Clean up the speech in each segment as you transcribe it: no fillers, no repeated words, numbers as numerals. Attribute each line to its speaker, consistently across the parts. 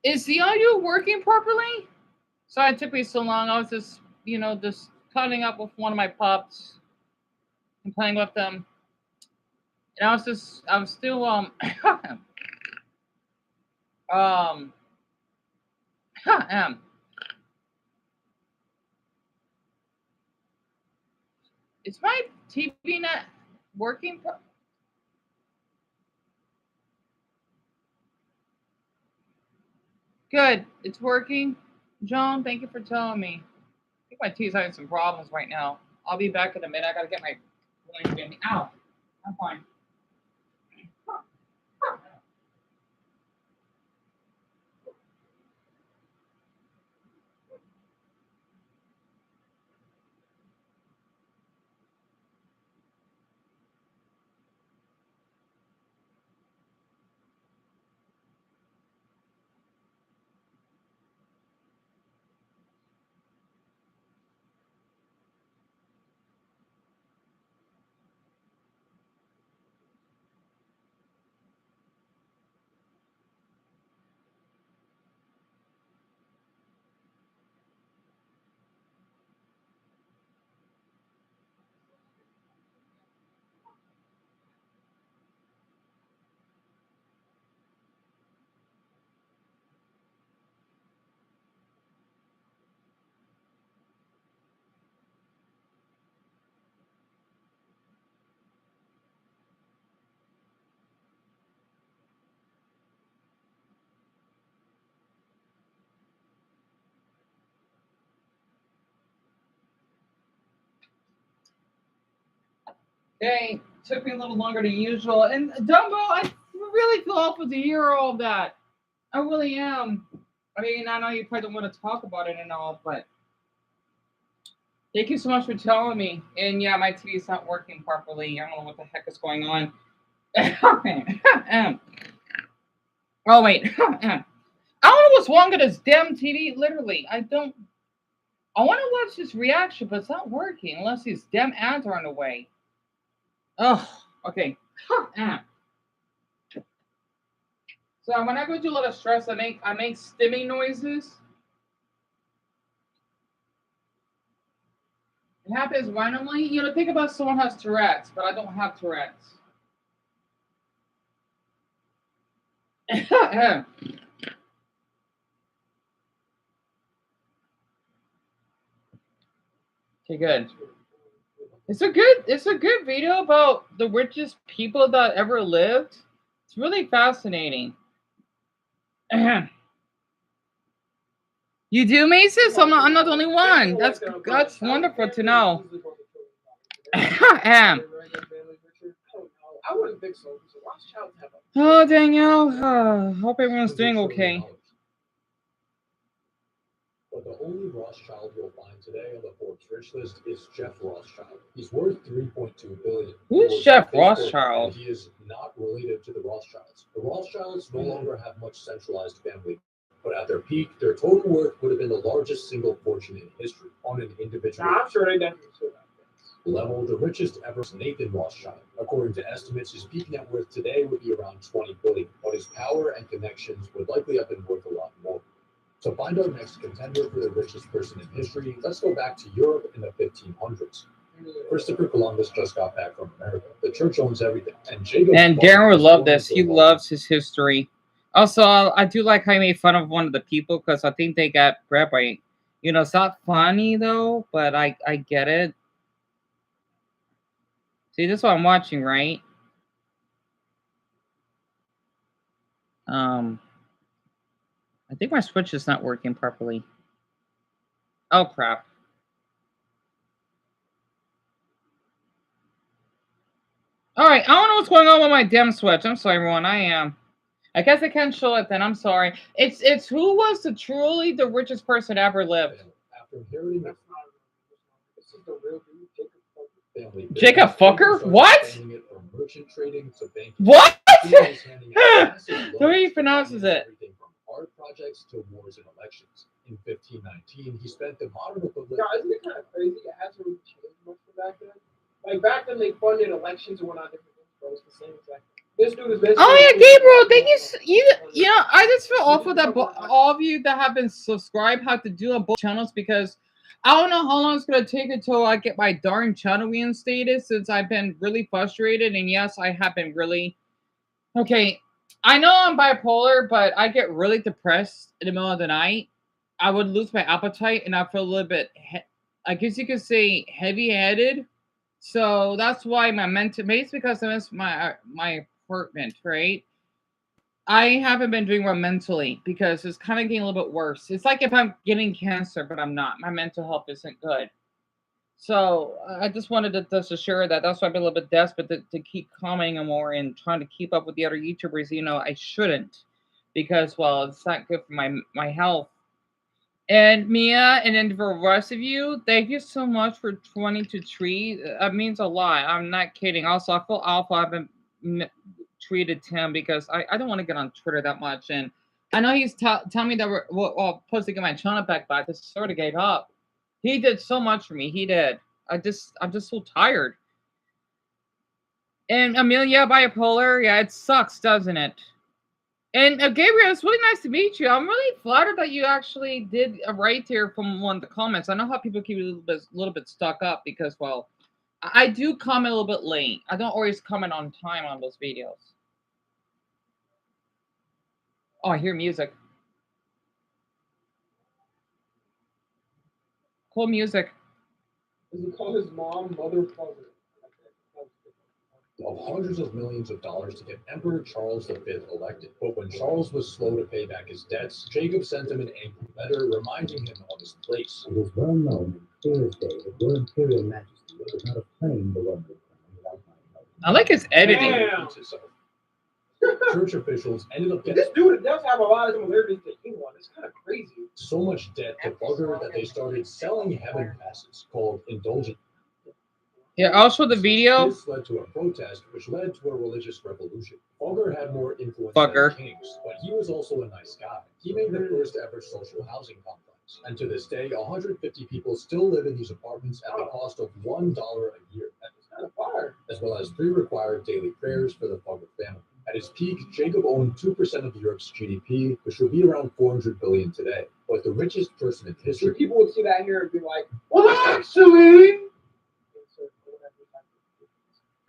Speaker 1: Is the audio working properly? Sorry it took me so long. I was just, just cuddling up with one of my pups and playing with them. And I was still, um, is my TV not working? Good. It's working. John, thank you for telling me. I think my TV's having some problems right now. I'll be back in a minute. I gotta get my blanket. Ow. I'm fine. Okay, took me a little longer than usual. And Dumbo, I really feel awful to hear all of that. I really am. I mean, I know you probably don't want to talk about it and all, but thank you so much for telling me. And yeah, my TV's not working properly. I don't know what the heck is going on. Oh wait. I don't know what's wrong with this damn TV. Literally, I don't. I want to watch this reaction, but it's not working unless these damn ads are on the way. Oh, okay. So when I go through a lot of stress, I make stimming noises. It happens randomly. Think about someone has Tourette's, but I don't have Tourette's. Okay, good. It's a good video about the richest people that ever lived. It's really fascinating. You do, Mason? So I'm not the only one. That's wonderful to know. Oh, Danielle. Hope everyone's doing okay.
Speaker 2: But the only Rothschild you'll find today on the Forbes rich list is Jeff Rothschild. He's worth $3.2 billion.
Speaker 1: Who's Jeff Rothschild?
Speaker 2: He is not related to the Rothschilds. The Rothschilds no longer have much centralized family, but at their peak, their total worth would have been the largest single fortune in history on an individual level. The richest ever is Nathan Rothschild. According to estimates, his peak net worth today would be around $20 billion, but his power and connections would likely have been worth a lot more. To find our next contender for the richest person in history, let's go back to Europe in the 1500s. Christopher Columbus just got back from America. The church owns everything.
Speaker 1: And Darren would love this. He loves his history. Also, I do like how he made fun of one of the people because I think they got grabbed by, it's not funny though, but I get it. See, this is what I'm watching, right? I think my Switch is not working properly. Oh, crap. All right, I don't know what's going on with my damn Switch. I'm sorry, everyone. I guess I can't show it then. I'm sorry. It's who was the richest person ever lived.
Speaker 2: After inheriting this is the real family.
Speaker 1: Jacob Fucker? What?
Speaker 2: Merchant trading to banking.
Speaker 1: What? The way he pronounces it.
Speaker 2: ties to wars and elections. In 1519, he spent the modern equivalent.
Speaker 3: Yeah, isn't it kind of crazy? It hasn't really changed much from back then. Like back then, they funded elections and whatnot different things, but it's the same exact. This dude is basically.
Speaker 1: Oh yeah, Gabriel, thank you. You know, I just feel awful that all of you that have been subscribed have to do on both channels because I don't know how long it's gonna take until I get my darn channel reinstated. Since I've been really frustrated, and yes, I have been really. Okay, I know I'm bipolar, but I get really depressed in the middle of the night. I would lose my appetite, and I feel a little bit. I guess you could say heavy-headed. So that's why my mental, maybe it's because I miss my apartment, right? I haven't been doing well mentally because it's kind of getting a little bit worse. It's like if I'm getting cancer, but I'm not. My mental health isn't good. So I just wanted to just assure that. That's why I've been a little bit desperate to keep commenting more and trying to keep up with the other YouTubers. You know, I shouldn't because, well, it's not good for my health. And Mia, and then for the rest of you, thank you so much for 22 That means a lot. I'm not kidding. Also, I feel awful. I haven't tweeted Tim because I don't want to get on Twitter that much. And I know he's telling me that we're supposed to get my channel back, but I just sort of gave up. He did so much for me. He did. I'm just so tired. And Amelia, bipolar, yeah, it sucks, doesn't it? And Gabriel, it's really nice to meet you. I'm really flattered that you actually did write here from one of the comments. I know how people keep a little bit stuck up because, well, I do comment a little bit late. I don't always comment on time on those videos. Oh, I hear music. Cool music.
Speaker 3: Does he call his mom mother father?
Speaker 2: Of hundreds of millions of dollars to get Emperor Charles V elected. But when Charles was slow to pay back his debts, Jacob sent him an angry letter reminding him of his place.
Speaker 4: It is well known in clear as day that your Imperial Majesty would not have claimed the Roman crown without my help.
Speaker 1: I like his editing.
Speaker 3: Damn.
Speaker 2: Church officials ended up getting
Speaker 3: This dude does have a lot of similarities to England. It's kind of crazy.
Speaker 2: so much debt to Bugger that they started selling heaven passes called indulgent.
Speaker 1: Yeah, I'll show the video.
Speaker 2: This led to a protest, which led to a religious revolution. Bugger had more influence
Speaker 1: Bugger.
Speaker 2: than kings, but he was also a nice guy. He made the first ever social housing complex, and to this day, 150 people still live in these apartments at the cost of $1 a year.
Speaker 3: That's kind of fire.
Speaker 2: As well as 3 required daily prayers for the Bugger family. At his peak, Jacob owned 2% of Europe's GDP, which would be around $400 billion today. But the richest person in
Speaker 3: Sure,
Speaker 2: history.
Speaker 3: people would see that here and be like, well, actually.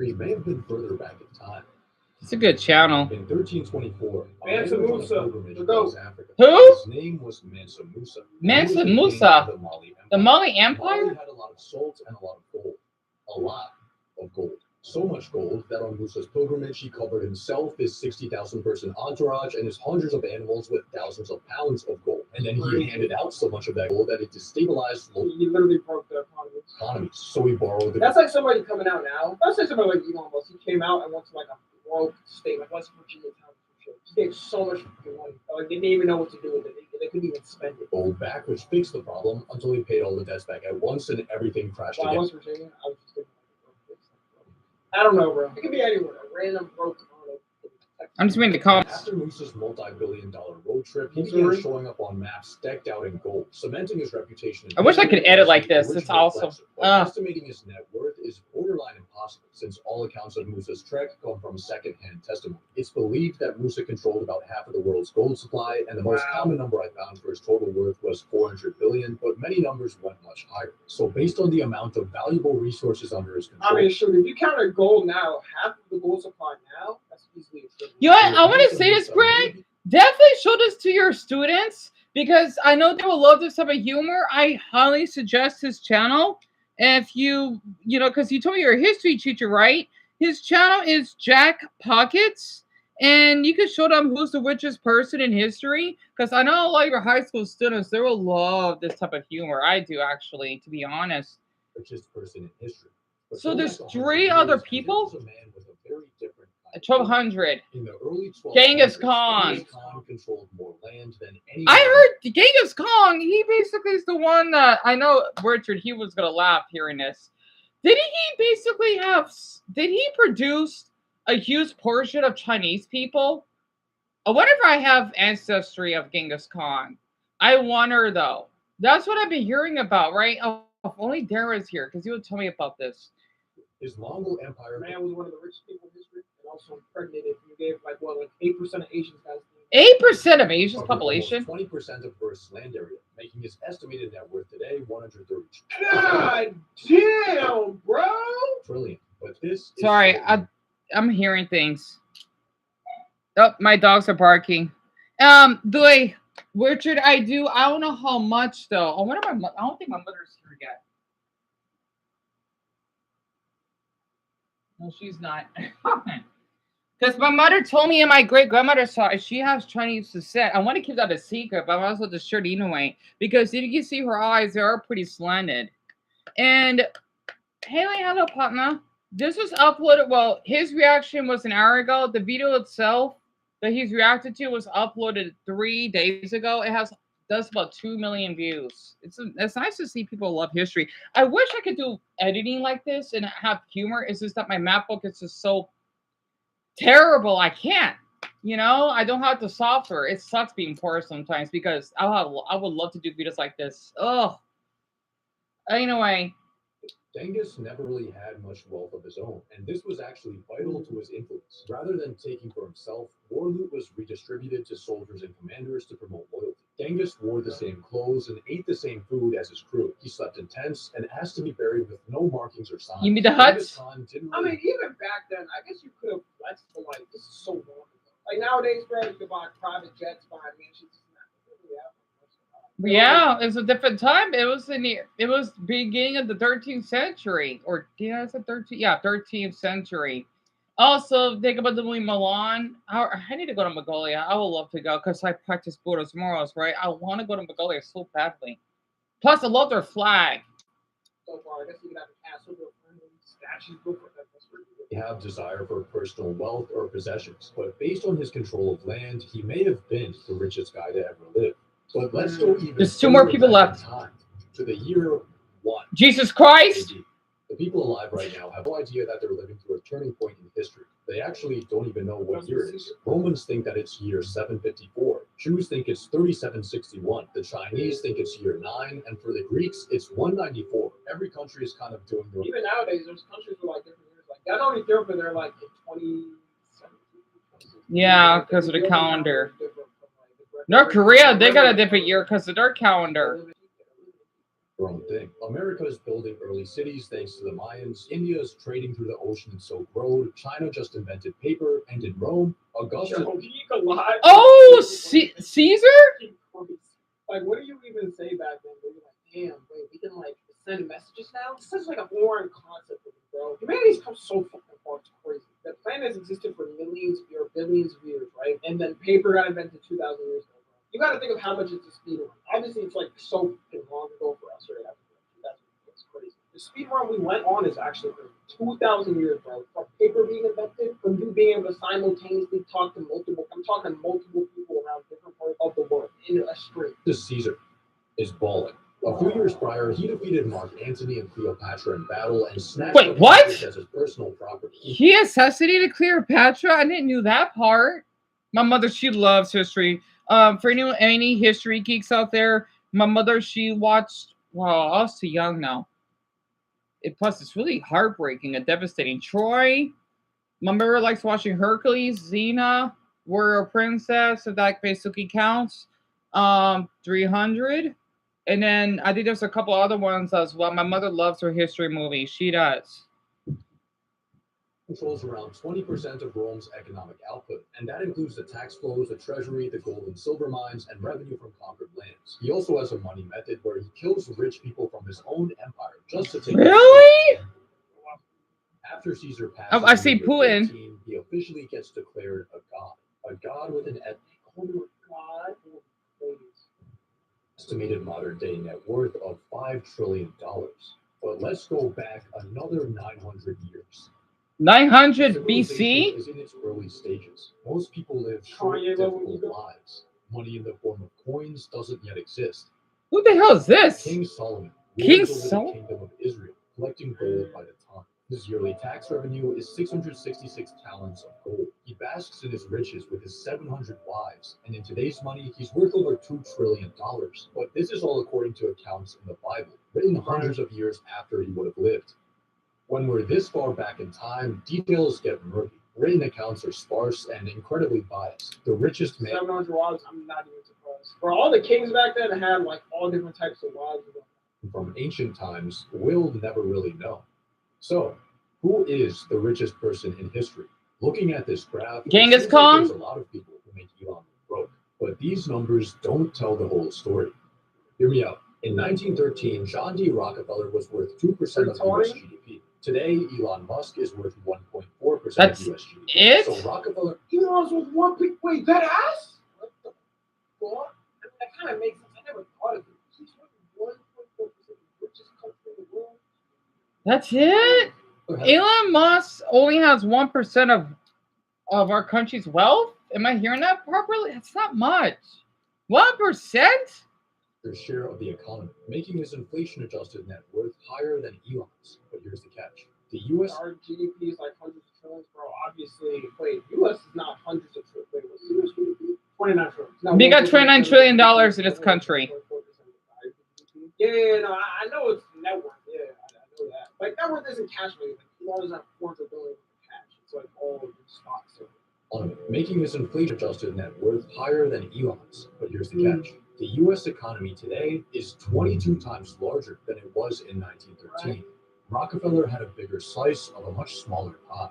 Speaker 2: He may have been further back in time.
Speaker 1: It's a good channel.
Speaker 2: In 1324, a
Speaker 3: Mansa
Speaker 2: man was on a
Speaker 3: Musa,
Speaker 2: pilgrimage
Speaker 3: the goat.
Speaker 2: across Africa.
Speaker 1: Who?
Speaker 2: His name was Mansa Musa.
Speaker 1: Mansa
Speaker 2: He was the king
Speaker 1: Musa.
Speaker 2: of the Mali Empire.
Speaker 1: The Mali Empire?
Speaker 2: Mali had a lot of salt and a lot of gold. A lot of gold. So much gold that on Musa's pilgrimage, he covered himself, his 60,000-person entourage, and his hundreds of animals with thousands of pounds of gold. And then he handed out so much of that gold that it destabilized local
Speaker 3: He literally broke the economy.
Speaker 2: economies. So he borrowed the
Speaker 3: That's like somebody coming out now. That's like somebody like Elon Musk. He came out and went to like a broke state, like West Virginia town. He gave so much fucking money. Like they didn't even know what to do with it. They couldn't even spend it.
Speaker 2: gold back, which fixed the problem until he paid all the debts back at once and everything crashed
Speaker 3: Wow,
Speaker 2: again.
Speaker 3: West Virginia. I was just thinking. I don't know, bro. It could be anywhere. A random broke.
Speaker 1: I'm just reading the comments.
Speaker 2: After Musa's multi-billion-dollar road trip, he
Speaker 3: Missouri.
Speaker 2: began showing up on maps decked out in gold, cementing his reputation.
Speaker 1: I wish I could edit like this. It's
Speaker 2: Original
Speaker 1: awesome.
Speaker 2: flexor. But estimating his net worth is borderline impossible, since all accounts of Musa's trek come from second-hand testimony. It's believed that Musa controlled about half of the world's gold supply, and the most common number I found for his total worth was 400 billion, but many numbers went much higher. So based on the amount of valuable resources under his control,
Speaker 3: I mean, sure. If you counted gold now, half of the gold supply now, that's easily a trillion.
Speaker 1: You know what? I want to say this, Greg. Definitely show this to your students because I know they will love this type of humor. I highly suggest his channel. If you know, because you told me you're a history teacher, right? His channel is Jack Pockets, and you can show them who's the richest person in history. Because I know a lot of your high school students, they will love this type of humor. I do, actually, to be honest.
Speaker 2: richest person in history. But
Speaker 1: So
Speaker 2: going
Speaker 1: there's
Speaker 2: back 100
Speaker 1: 3 other
Speaker 2: years,
Speaker 1: people?
Speaker 2: he was a man with a very different kind of
Speaker 1: 1200.
Speaker 2: In the early 1200s,
Speaker 1: Genghis Khan.
Speaker 2: Genghis Khan controlled more land than any.
Speaker 1: I heard Genghis Khan, he basically is the one that, I know, Richard, he was going to laugh hearing this. Did he produce a huge portion of Chinese people? What if I have ancestry of Genghis Khan? I wonder though. That's what I've been hearing about, right? Oh, if only Dara's here, because he would tell me about this.
Speaker 2: His Mongol Empire.
Speaker 3: Man was one of the richest people in history, and also impregnated. You gave like 8% of Asians guys.
Speaker 1: 8% of Asia's
Speaker 2: covered
Speaker 1: population.
Speaker 2: almost 20% of Earth's land area, making his estimated net worth today 130
Speaker 3: God damn, bro!
Speaker 2: trillion. But this
Speaker 1: Sorry,
Speaker 2: is
Speaker 1: I'm hearing things. Oh, my dogs are barking. Richard, I don't know how much though. I don't think my mother's here yet. No, she's not. Because my mother told me and my great grandmother saw it. She has Chinese descent. I want to keep that a secret, but I'm also just sure anyway. Because if you can see her eyes, they are pretty slanted. And Haley, hello, partner. This was uploaded. Well, his reaction was an hour ago. The video itself that he's reacted to was uploaded 3 days ago. Does about 2 million views. It's nice to see people love history. I wish I could do editing like this and have humor. It's just that my MacBook is just so terrible. I can't. I don't have the software. It sucks being poor sometimes because I would love to do videos like this. Oh. Anyway.
Speaker 2: Genghis never really had much wealth of his own, and this was actually vital to his influence. Rather than taking for himself, war loot was redistributed to soldiers and commanders to promote loyalty. Genghis wore the same clothes and ate the same food as his crew. He slept in tents and asked to be buried with no markings or signs.
Speaker 1: You mean the huts?
Speaker 3: I mean, even back then, I guess you could have flexed for like, this is so long ago. Like nowadays, bro, you could buy private jets, buy mansions.
Speaker 1: Yeah, it was a different time. It was beginning of the 13th century, or yeah, it's a 13th century. Also, think about the movie Milan. I need to go to Mongolia. I would love to go because I practice Buddhist morals, right? I want to go to Mongolia so badly. Plus, I love their flag.
Speaker 3: So far, I guess you can have a castle, statues, go for that.
Speaker 2: Have desire for personal wealth or possessions, but based on his control of land, he may have been the richest guy to ever live. But let's go even.
Speaker 1: There's 2 more people left.
Speaker 2: Time, to the year 1.
Speaker 1: Jesus Christ!
Speaker 2: AD. The people alive right now have no idea that they're living through a turning point in history. They actually don't even know what year it is. Romans think that it's year 754. Jews think it's 3761. The Chinese think it's year 9. And for the Greeks, it's 194. Every country is kind of doing their own.
Speaker 3: Even nowadays, there's countries with like different years. Like, I know Ethiopia, they're like in 2017.
Speaker 1: Yeah, because of the calendar. North Korea, they got a different year because of their calendar.
Speaker 2: Their own thing. America is building early cities thanks to the Mayans. India is trading through the Ocean and Silk Road. China just invented paper. And in Rome, Augustus.
Speaker 1: Oh, Caesar?
Speaker 3: Like, what do you even say back then? You're like, damn, wait, we can like send messages now? This is like a foreign concept, bro. Humanity's come so fucking far, it's crazy. The planet has existed for millions or billions of years, right? And then paper got invented 2,000 years ago. You got to think of how much it's a speed run. Obviously, it's like so long ago for us, right? It's crazy. The speed run we went on is actually for 2,000 years, bro. From paper being invented, from you being able to simultaneously talk to multiple people around different parts of the world in a street.
Speaker 2: This Caesar is balling. A few years prior, he defeated Mark Antony and Cleopatra in battle and snatched up
Speaker 1: what?
Speaker 2: as his personal property.
Speaker 1: He assassinated Cleopatra? I didn't know that part. My mother, she loves history. For any history geeks out there, my mother, she watched. Wow, I was too young now. Plus, it's really heartbreaking and devastating. Troy, my mother likes watching Hercules, Xena, Warrior Princess, if that basically counts. 300. And then I think there's a couple other ones as well. My mother loves her history movies. She does.
Speaker 2: Controls around 20% of Rome's economic output, and that includes the tax flows, the treasury, the gold and silver mines, and revenue from conquered lands. He also has a money method where he kills rich people from his own empire just to take.
Speaker 1: Really?
Speaker 2: After Caesar passes,
Speaker 1: I see Putin.
Speaker 2: 13, he officially gets declared a god with an estimated modern day net worth of $5 trillion. But let's go back another 900 years.
Speaker 1: 900 BC?
Speaker 2: Is in its early stages. Most people live short, difficult lives. Money in the form of coins doesn't yet exist.
Speaker 1: Who the hell is this?
Speaker 2: King Solomon.
Speaker 1: King
Speaker 2: The
Speaker 1: Solomon?
Speaker 2: kingdom of Israel, collecting gold by the ton. His yearly tax revenue is 666 talents of gold. He basks in his riches with his 700 wives, and in today's money, he's worth over $2 trillion. But this is all according to accounts in the Bible, written hundreds of years after he would have lived. When we're this far back in time, details get murky. Written accounts are sparse and incredibly biased. The richest man.
Speaker 3: 700 wives, I'm not even surprised. For all the kings back then had like all different types of wives.
Speaker 2: From ancient times, we'll never really know. So, who is the richest person in history? Looking at this graph,
Speaker 1: Genghis
Speaker 2: it seems like
Speaker 1: Khan?
Speaker 2: there's a lot of people who make Elon broke, but these numbers don't tell the whole story. Hear me out. In 1913, John D. Rockefeller was worth 2% of US GDP. Today, Elon Musk is worth 1.4%
Speaker 1: That's
Speaker 2: of US GDP.
Speaker 1: it?
Speaker 2: So Rockefeller,
Speaker 3: Elon's with one big wait, that ass? What the fuck? I mean, that kind of makes sense. I never thought of it. He's worth 1.4% of the richest country in the world.
Speaker 1: That's it? Elon Musk only has 1% of our country's wealth? Am I hearing that properly? That's not much. 1%?
Speaker 2: their share of the economy, making his inflation-adjusted net worth higher than Elon's. But here's the catch. The U.S.
Speaker 3: Our GDP is like hundreds of trillions, bro. Obviously, wait, U.S. is not hundreds of trillions. Wait, what's U.S. GDP? 29 trillion. No,
Speaker 1: We got $29 trillion in this country.
Speaker 3: Yeah, no, I know it's net worth. Yeah, I know that. Like, net worth isn't cash value. Like, you always have 400 billion in cash. It's like all in stocks.
Speaker 2: making his inflation-adjusted net worth higher than Elon's. But here's the catch. The U.S. economy today is 22 times larger than it was in 1913. Right. Rockefeller had a bigger slice of a much smaller pie.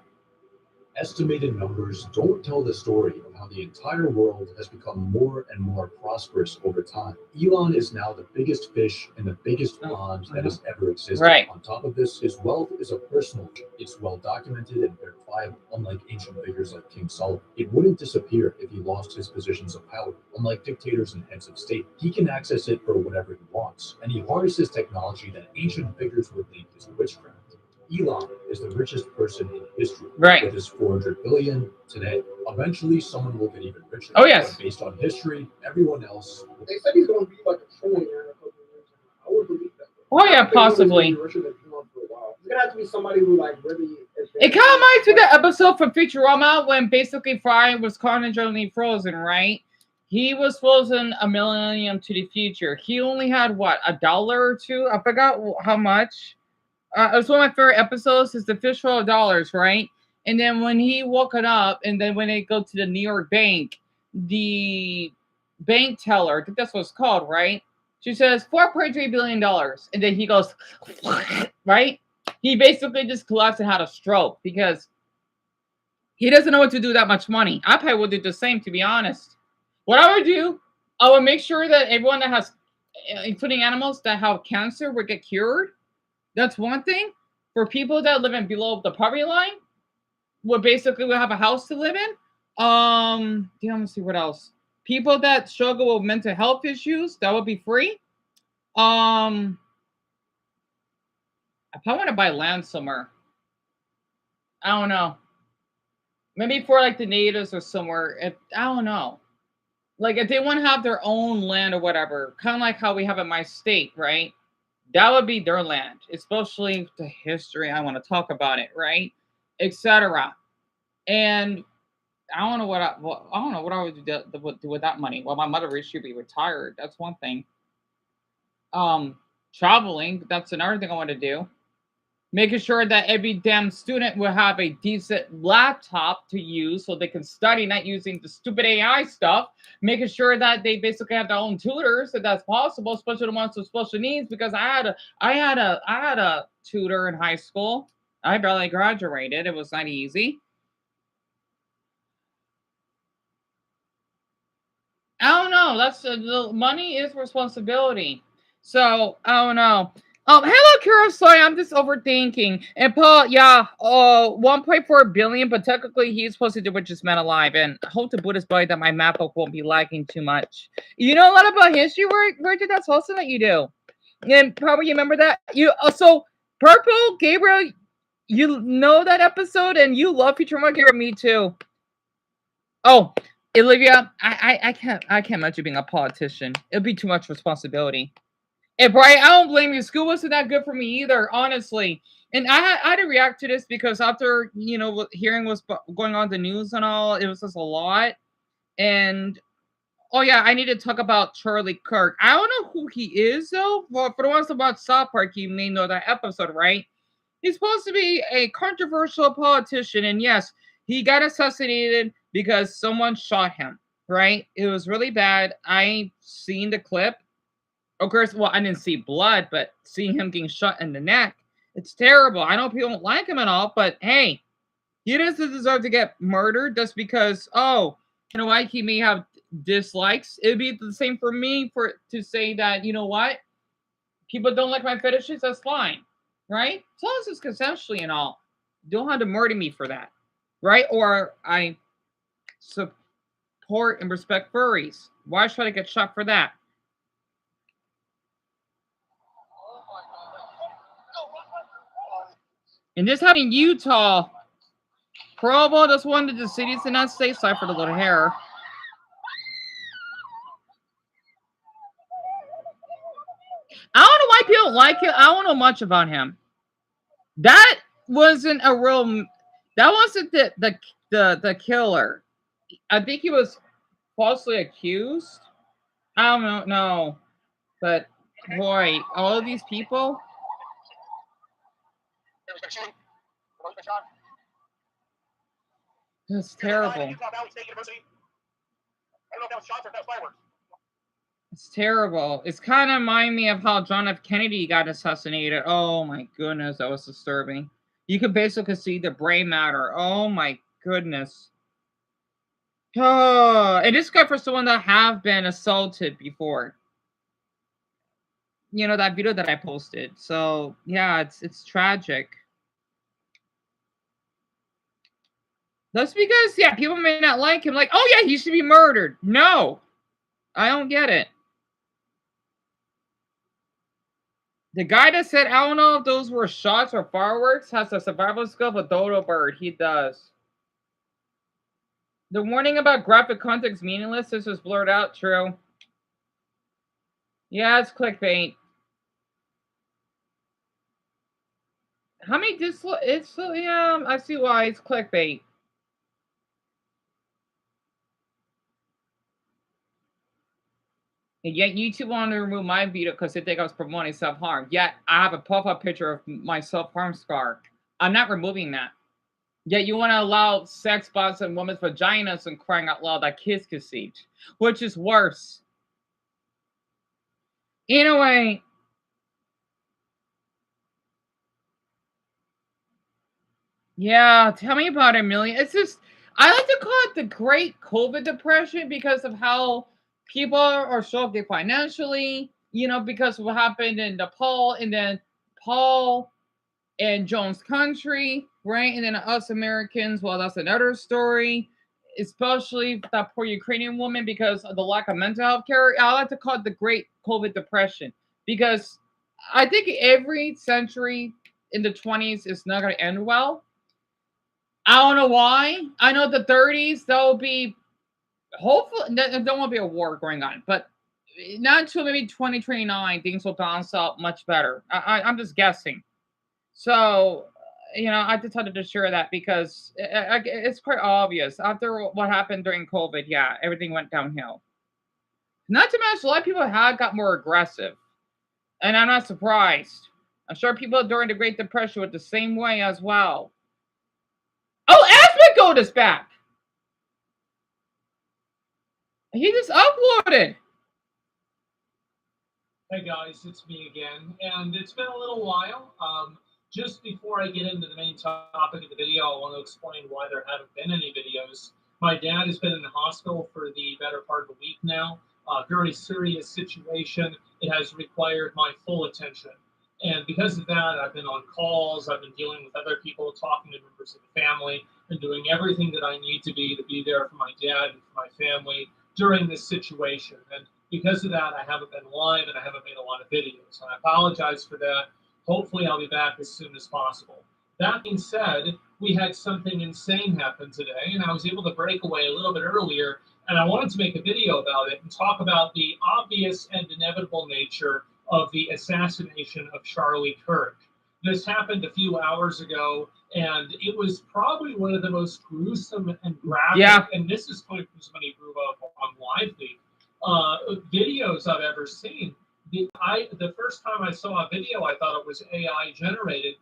Speaker 2: Estimated numbers don't tell the story of how the entire world has become more and more prosperous over time. Elon is now the biggest fish in the biggest pond that has ever existed.
Speaker 1: Right.
Speaker 2: On top of this, his wealth is a personal trait. It's well documented and verifiable, unlike ancient figures like King Solomon. It wouldn't disappear if he lost his positions of power. Unlike dictators and heads of state, he can access it for whatever he wants, and he harnesses technology that ancient figures would think is witchcraft. Elon is the richest person in history,
Speaker 1: right,
Speaker 2: with his 400 billion today. Eventually, someone will get even richer.
Speaker 1: Oh, yes.
Speaker 2: But based on history, everyone else.
Speaker 3: They said he's going to be like a trillionaire in a couple of years. I would believe that.
Speaker 1: Oh, yeah, possibly.
Speaker 3: He's richer than Elon for a while. He's going to have to be somebody who, like, really.
Speaker 1: It kind of reminds me of the episode from Futurama when basically Fry was chronologically frozen, right? He was frozen a millennium to the future. He only had, what, $1 or $2? I forgot how much. It was one of my favorite episodes. Is the fish full of dollars, right? And then when he woke it up, and then when they go to the New York bank, the bank teller, I think that's what it's called, right? She says $4.3 billion, and then he goes, right? He basically just collapsed and had a stroke because he doesn't know what to do with that much money. I probably would do the same, to be honest. What I would do, I would make sure that everyone that has, including animals that have cancer, would get cured. That's one thing. For people that live in below the poverty line, would basically will have a house to live in. Let's see what else. People that struggle with mental health issues, that would be free. I probably want to buy land somewhere. I don't know. Maybe for like the natives or somewhere. I don't know. Like if they want to have their own land or whatever, kind of like how we have in my state, right? That would be their land, especially the history. I want to talk about it, right, etc. And I don't know what I would do with that money. Well, my mother should be retired. That's one thing. Traveling. That's another thing I want to do. Making sure that every damn student will have a decent laptop to use so they can study, not using the stupid AI stuff. Making sure that they basically have their own tutors, if that's possible, especially the ones with special needs. Because I had a tutor in high school. I barely graduated. It was not easy. I don't know. That's the money is responsibility. So I don't know. Hello, Kurosoy. I'm just overthinking. And Paul, yeah, 1.4 billion, but technically he's supposed to be the richest man alive. And I hope the Buddhist believe that my map book won't be lagging too much. You know a lot about history, Richard. That's awesome that you do. And probably you remember that. You also Purple Gabriel. You know that episode, and you love Futurama. Gabriel, me too. Oh, Olivia, I can't imagine you being a politician. It'll be too much responsibility. And Brian, I don't blame you. School wasn't that good for me either, honestly. And I had to react to this because after, hearing what's going on in the news and all, it was just a lot. And oh yeah, I need to talk about Charlie Kirk. I don't know who he is though. Well, for the ones about South Park, you may know that episode, right? He's supposed to be a controversial politician, and yes, he got assassinated because someone shot him. Right? It was really bad. I ain't seen the clip. Of course, well, I didn't see blood, but seeing him getting shot in the neck, it's terrible. I know people don't like him at all, but hey, he doesn't deserve to get murdered just because, oh, you know what, he may have dislikes. It'd be the same for me to say that, you know what, people don't like my fetishes, that's fine, right? As long as it's consensually and all. You don't have to murder me for that, right? Or I support and respect furries. Why should I get shot for that? And this happened in Utah. Provo, that's one of the cities in the United States. Sorry for the little hair. I don't know why people don't like him. I don't know much about him. That wasn't a real. That wasn't the killer. I think he was falsely accused. I don't know, but boy, all of these people. It's terrible. It's terrible. It's kind of remind me of how John F. Kennedy got assassinated. Oh my goodness, that was disturbing. You could basically see the brain matter. Oh my goodness. Oh, and this guy for someone that have been assaulted before. You know that video that I posted. So yeah, it's tragic. That's because people may not like him. Like, oh yeah, he should be murdered. No, I don't get it. The guy that said, I don't know if those were shots or fireworks, has a survival skill of a dodo bird. He does. The warning about graphic content is meaningless. This was blurred out. True. Yeah, it's clickbait. How many it's yeah, I see why it's clickbait. And yet YouTube wanted to remove my video because they think I was promoting self-harm. Yet I have a profile picture of my self-harm scar. I'm not removing that. Yet you want to allow sex bots and women's vaginas and crying out loud that kids can see, which is worse. Anyway, yeah, tell me about it, Millie. It's just, I like to call it the Great COVID Depression because of how people are struggling financially, because of what happened in Nepal and then Paul and Jones country, right? And then us Americans, well, that's another story, especially that poor Ukrainian woman because of the lack of mental health care. I like to call it the Great COVID Depression because I think every century in the 20s is not going to end well. I don't know why. I know the 30s, there'll be, hopefully, there won't be a war going on, but not until maybe 2029, things will balance out much better. I'm just guessing. So, I just had to share that because it's quite obvious. After what happened during COVID, yeah, everything went downhill. Not to mention, a lot of people had got more aggressive. And I'm not surprised. I'm sure people during the Great Depression were the same way as well. Oh, Asmongold is back. He just uploaded.
Speaker 5: Hey guys, it's me again, and it's been a little while. Just before I get into the main topic of the video, I want to explain why there haven't been any videos. My dad has been in the hospital for the better part of a week now. Very serious situation. It has required my full attention. And because of that, I've been on calls, I've been dealing with other people, talking to members of the family, and doing everything that I need to be there for my dad and for my family during this situation. And because of that, I haven't been live and I haven't made a lot of videos. And I apologize for that. Hopefully I'll be back as soon as possible. That being said, we had something insane happen today, and I was able to break away a little bit earlier, and I wanted to make a video about it and talk about the obvious and inevitable nature of the assassination of Charlie Kirk. This happened a few hours ago, and it was probably one of the most gruesome and graphic.
Speaker 1: Yeah.
Speaker 5: And this is coming from somebody who grew up on LiveLeak videos I've ever seen. The first time I saw a video, I thought it was AI generated.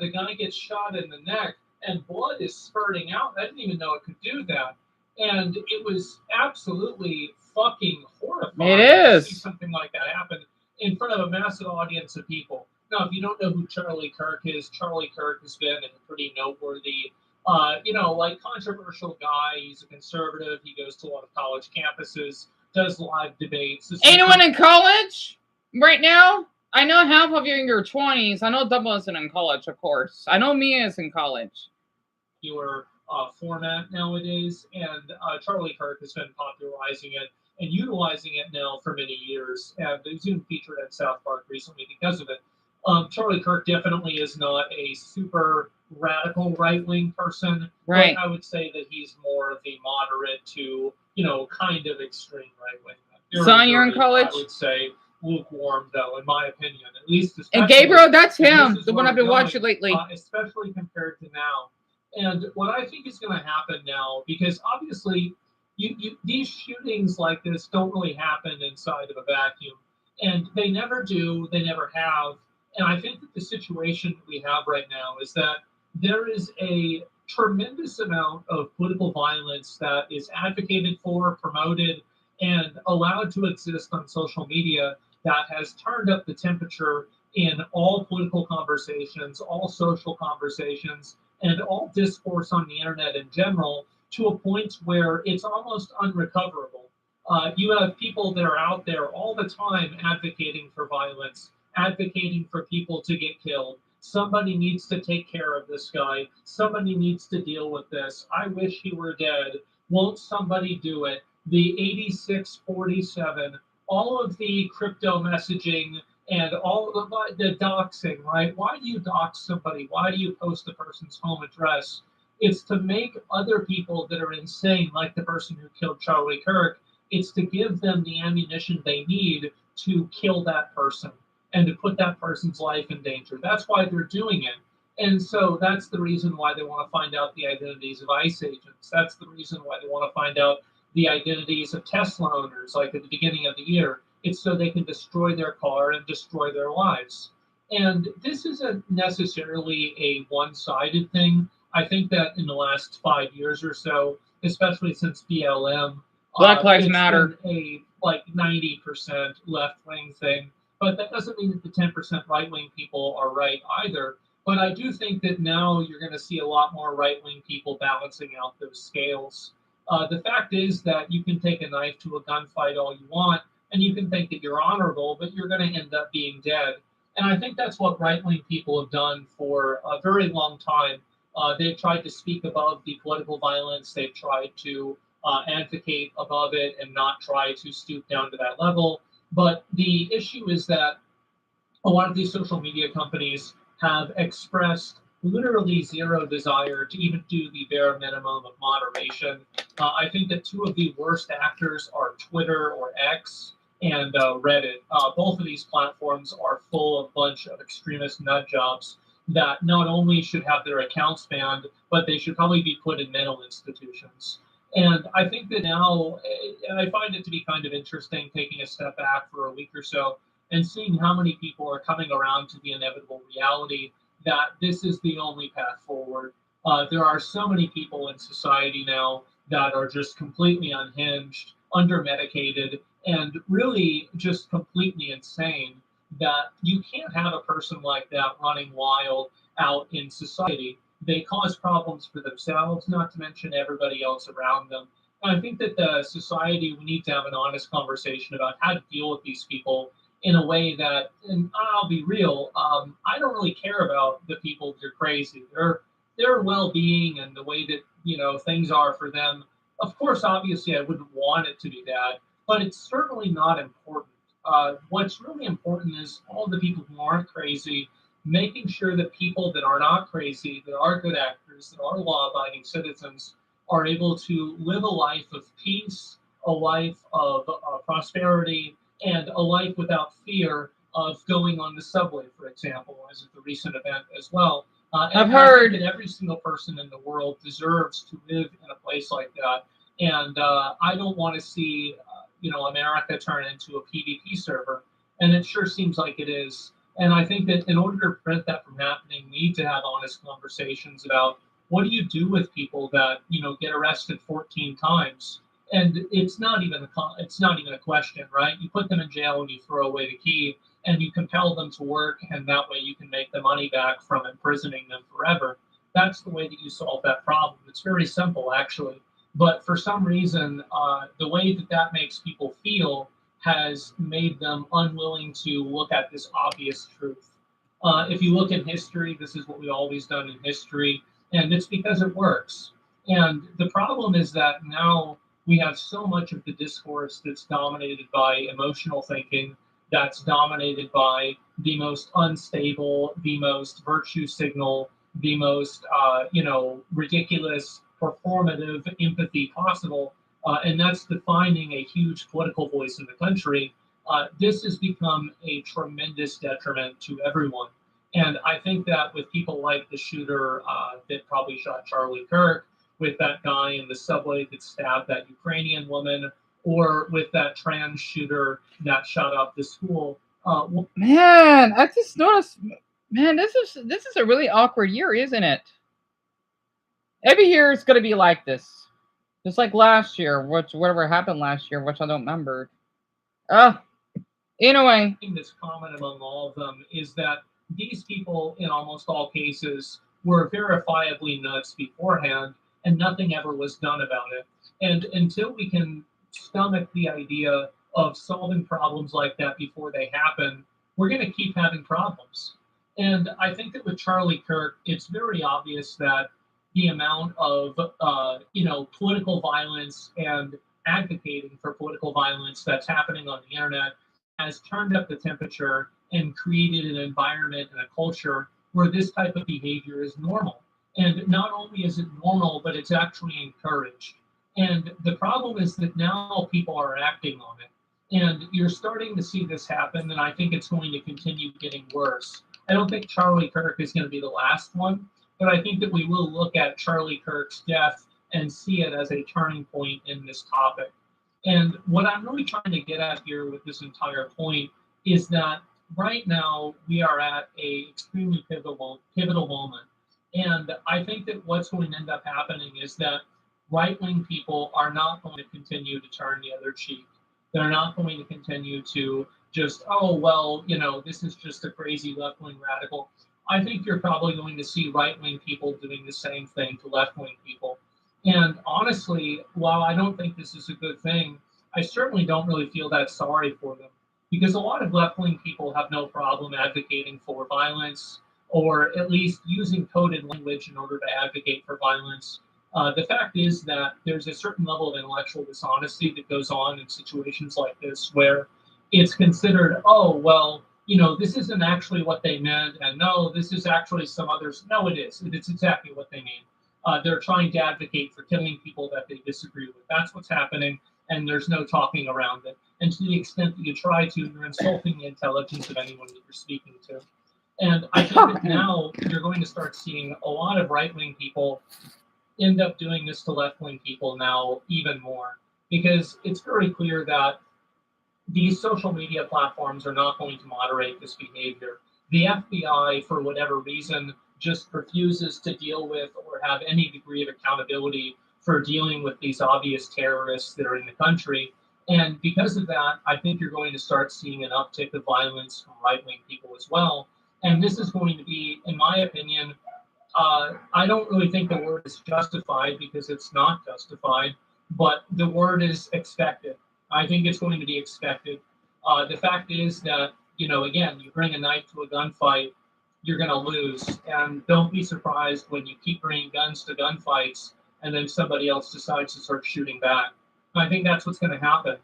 Speaker 5: The guy gets shot in the neck, and blood is spurting out. I didn't even know it could do that, and it was absolutely fucking horrifying.
Speaker 1: It is.
Speaker 5: To see something like that happen in front of a massive audience of people. Now, if you don't know who Charlie Kirk is, Charlie Kirk has been a pretty noteworthy, like controversial guy. He's a conservative. He goes to a lot of college campuses, does live debates.
Speaker 1: Anyone in college right now? I know half of you in your 20s. I know Dumbo isn't in college, of course. I know Mia is in college.
Speaker 5: Your format nowadays, and Charlie Kirk has been popularizing it and utilizing it now for many years, and he's even featured at South Park recently because of it. Charlie Kirk definitely is not a super radical right-wing person,
Speaker 1: Right.
Speaker 5: but I would say that he's more of the moderate to, kind of extreme right-wing.
Speaker 1: Son, you're in college?
Speaker 5: I would say lukewarm, though, in my opinion, at least.
Speaker 1: And Gabriel, that's
Speaker 5: and
Speaker 1: him,
Speaker 5: this is
Speaker 1: the one
Speaker 5: where
Speaker 1: I've been
Speaker 5: we're going,
Speaker 1: watching lately.
Speaker 5: especially compared to now. And what I think is going to happen now, because obviously these shootings like this don't really happen inside of a vacuum. And they never do, they never have. And I think that the situation we have right now is that there is a tremendous amount of political violence that is advocated for, promoted, and allowed to exist on social media that has turned up the temperature in all political conversations, all social conversations, and all discourse on the internet in general, to a point where it's almost unrecoverable. You have people that are out there all the time advocating for violence, advocating for people to get killed. Somebody needs to take care of this guy. Somebody needs to deal with this. I wish he were dead. Won't somebody do it? The 8647, all of the crypto messaging, and all of the doxing, right? Why do you dox somebody? Why do you post the person's home address? It's to make other people that are insane, like the person who killed Charlie Kirk, it's to give them the ammunition they need to kill that person and to put that person's life in danger. That's why they're doing it. And so that's the reason why they want to find out the identities of ICE agents. That's the reason why they want to find out the identities of Tesla owners, like at the beginning of the year. It's so they can destroy their car and destroy their lives. And this isn't necessarily a one-sided thing. I think that in the last 5 years or so, especially since BLM,
Speaker 1: Black Lives Matter,
Speaker 5: a 90% left-wing thing. But that doesn't mean that the 10% right-wing people are right either. But I do think that now you're going to see a lot more right-wing people balancing out those scales. The fact is that you can take a knife to a gunfight all you want, and you can think that you're honorable, but you're going to end up being dead. And I think that's what right-wing people have done for a very long time. They've tried to speak above the political violence. They've tried to advocate above it and not try to stoop down to that level. But the issue is that a lot of these social media companies have expressed literally zero desire to even do the bare minimum of moderation. I think that two of the worst actors are Twitter or X and Reddit. Both of these platforms are full of a bunch of extremist nut jobs that not only should have their accounts banned, but they should probably be put in mental institutions. And I think that now, I find it to be kind of interesting taking a step back for a week or so and seeing how many people are coming around to the inevitable reality that this is the only path forward. There are so many people in society now that are just completely unhinged, under-medicated, and really just completely insane, that you can't have a person like that running wild out in society. They cause problems for themselves, not to mention everybody else around them. And I think that the society, we need to have an honest conversation about how to deal with these people in a way that, and I'll be real, I don't really care about the people that are crazy. Their well-being and the way that, things are for them. Of course, obviously, I wouldn't want it to be that, but it's certainly not important. What's really important is all the people who aren't crazy, making sure that people that are not crazy, that are good actors, that are law-abiding citizens, are able to live a life of peace, a life of prosperity, and a life without fear of going on the subway, for example, as at the recent event as well.
Speaker 1: I've
Speaker 5: And I
Speaker 1: heard.
Speaker 5: think that every single person in the world deserves to live in a place like that. And I don't want to see, America turn into a PvP server. And it sure seems like it is. And I think that in order to prevent that from happening, we need to have honest conversations about what do you do with people that get arrested 14 times. And it's not even a question, right? You put them in jail and you throw away the key and you compel them to work, and that way you can make the money back from imprisoning them forever. That's the way that you solve that problem. It's very simple, actually. But for some reason, the way that makes people feel has made them unwilling to look at this obvious truth. If you look in history, this is what we've always done in history, and it's because it works. And the problem is that now we have so much of the discourse that's dominated by emotional thinking, that's dominated by the most unstable, the most virtue signal, the most ridiculous performative empathy possible, and that's defining a huge political voice in the country. This has become a tremendous detriment to everyone. And I think that with people like the shooter that probably shot Charlie Kirk, with that guy in the subway that stabbed that Ukrainian woman, or with that trans shooter that shot up the school.
Speaker 1: Man, I just noticed. Man, this is a really awkward year, isn't it? Every year is going to be like this, just like last year, whatever happened last year, which I don't remember. Anyway,
Speaker 5: thing that's common among all of them is that these people, in almost all cases, were verifiably nuts beforehand, and nothing ever was done about it. And until we can stomach the idea of solving problems like that before they happen, we're going to keep having problems. And I think that with Charlie Kirk, it's very obvious that the amount of political violence and advocating for political violence that's happening on the internet has turned up the temperature and created an environment and a culture where this type of behavior is normal. And not only is it normal, but it's actually encouraged. And the problem is that now people are acting on it. And you're starting to see this happen, and I think it's going to continue getting worse. I don't think Charlie Kirk is going to be the last one, but I think that we will look at Charlie Kirk's death and see it as a turning point in this topic. And what I'm really trying to get at here with this entire point is that right now we are at a extremely pivotal moment. And I think that what's going to end up happening is that right-wing people are not going to continue to turn the other cheek. They're not going to continue to just, this is just a crazy left-wing radical. I think you're probably going to see right-wing people doing the same thing to left-wing people. And honestly, while I don't think this is a good thing, I certainly don't really feel that sorry for them, because a lot of left-wing people have no problem advocating for violence, or at least using coded language in order to advocate for violence. The fact is that there's a certain level of intellectual dishonesty that goes on in situations like this, where it's considered, this isn't actually what they meant, and no, this is actually some others. No, it is. It's exactly what they mean. They're trying to advocate for killing people that they disagree with. That's what's happening, and there's no talking around it. And to the extent that you try to, you're insulting the intelligence of anyone that you're speaking to. And I think that now you're going to start seeing a lot of right-wing people end up doing this to left-wing people now even more, because it's very clear that these social media platforms are not going to moderate this behavior. The FBI, for whatever reason, just refuses to deal with or have any degree of accountability for dealing with these obvious terrorists that are in the country. And because of that, I think you're going to start seeing an uptick of violence from right-wing people as well. And this is going to be, in my opinion, I don't really think the word is justified, because it's not justified, but the word is expected. I think it's going to be expected. The fact is that, again, you bring a knife to a gunfight, you're going to lose. And don't be surprised when you keep bringing guns to gunfights and then somebody else decides to start shooting back. I think that's what's going to happen.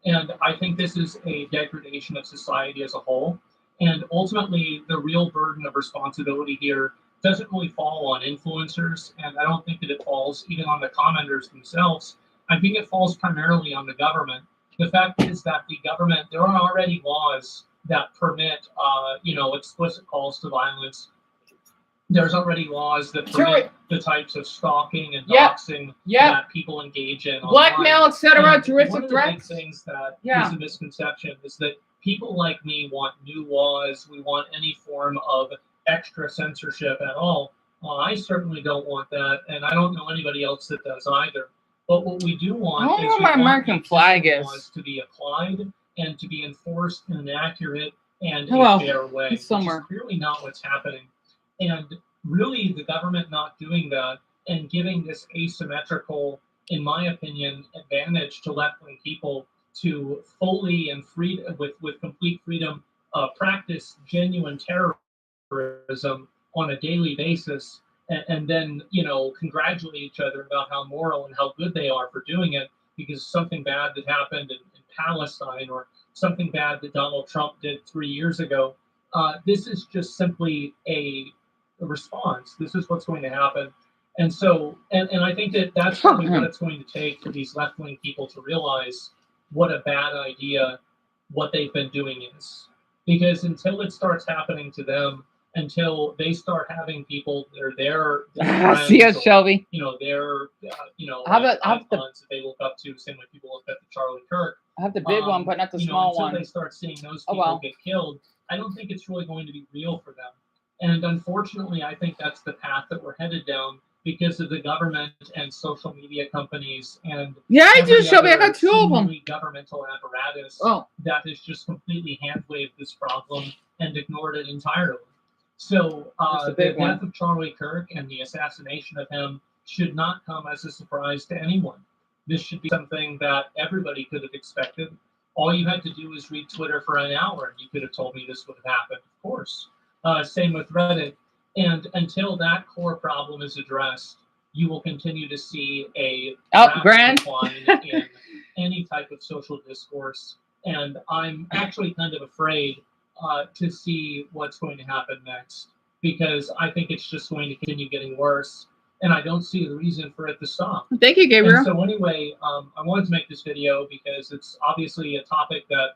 Speaker 5: And I think this is a degradation of society as a whole. And ultimately, the real burden of responsibility here doesn't really fall on influencers. And I don't think that it falls even on the commenters themselves. I think it falls primarily on the government. The fact is that the government, there are already laws that permit, explicit calls to violence. There's already laws that permit the types of stalking and doxing that people engage in.
Speaker 1: Blackmail, etc., terrific
Speaker 5: one of the big things that is a misconception is that people like me want new laws. We want any form of extra censorship at all. I certainly don't want that, and I don't know anybody else that does either. But what we do want is we want
Speaker 1: American flag
Speaker 5: laws to be applied and to be enforced in an accurate and a fair way. Which is clearly not what's happening. And really, the government not doing that and giving this asymmetrical, in my opinion, advantage to left-wing people to fully and with complete freedom practice genuine terrorism on a daily basis, and then congratulate each other about how moral and how good they are for doing it, because something bad that happened in Palestine or something bad that Donald Trump did 3 years ago. This is just simply a response. This is what's going to happen. And so, and I think that that's probably what it's going to take for these left-wing people to realize what a bad idea what they've been doing is. Because until it starts happening to them, until they start having people that are their
Speaker 1: see us, Shelby.
Speaker 5: Their
Speaker 1: icons
Speaker 5: that they look up to, same way people look up to Charlie Kirk.
Speaker 1: I have the big one, but not the small one.
Speaker 5: Until they start seeing those people get killed, I don't think it's really going to be real for them. And unfortunately, I think that's the path that we're headed down because of the government and social media companies and
Speaker 1: I do, Shelby. I got 2 of them.
Speaker 5: Governmental apparatus that has just completely hand-waved this problem and ignored it entirely. So the death of Charlie Kirk and the assassination of him should not come as a surprise to anyone. This should be something that everybody could have expected. All you had to do is read Twitter for an hour, and you could have told me this would have happened. Of course. Same with Reddit. And until that core problem is addressed, you will continue to see a decline in any type of social discourse. And I'm actually kind of afraid to see what's going to happen next, because I think it's just going to continue getting worse. And I don't see the reason for it to stop.
Speaker 1: Thank you, Gabriel.
Speaker 5: And so anyway, I wanted to make this video because it's obviously a topic that,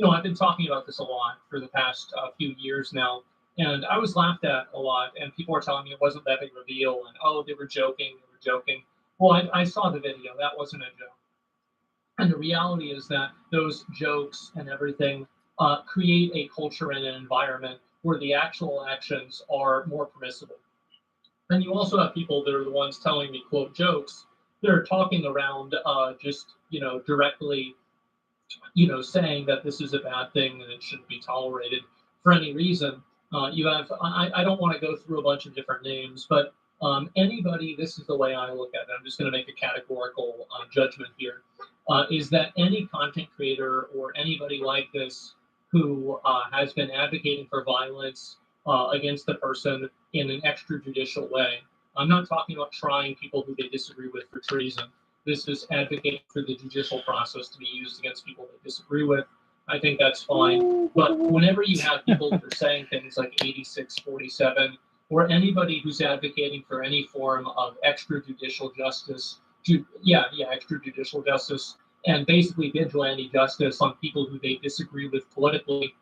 Speaker 5: I've been talking about this a lot for the past few years now. And I was laughed at a lot, and people were telling me it wasn't that big a reveal, and they were joking. Well, I saw the video. That wasn't a joke. And the reality is that those jokes and everything create a culture and an environment where the actual actions are more permissible. And you also have people that are the ones telling me, quote, jokes. They're talking around directly, saying that this is a bad thing and it shouldn't be tolerated for any reason. You have, I don't want to go through a bunch of different names, but anybody, this is the way I look at it. I'm just going to make a categorical judgment here, is that any content creator or anybody like this who has been advocating for violence against the person in an extrajudicial way. I'm not talking about trying people who they disagree with for treason. This is advocating for the judicial process to be used against people they disagree with. I think that's fine. But whenever you have people that are saying things like 8647, or anybody who's advocating for any form of extrajudicial justice, extrajudicial justice, and basically vigilante justice on people who they disagree with politically,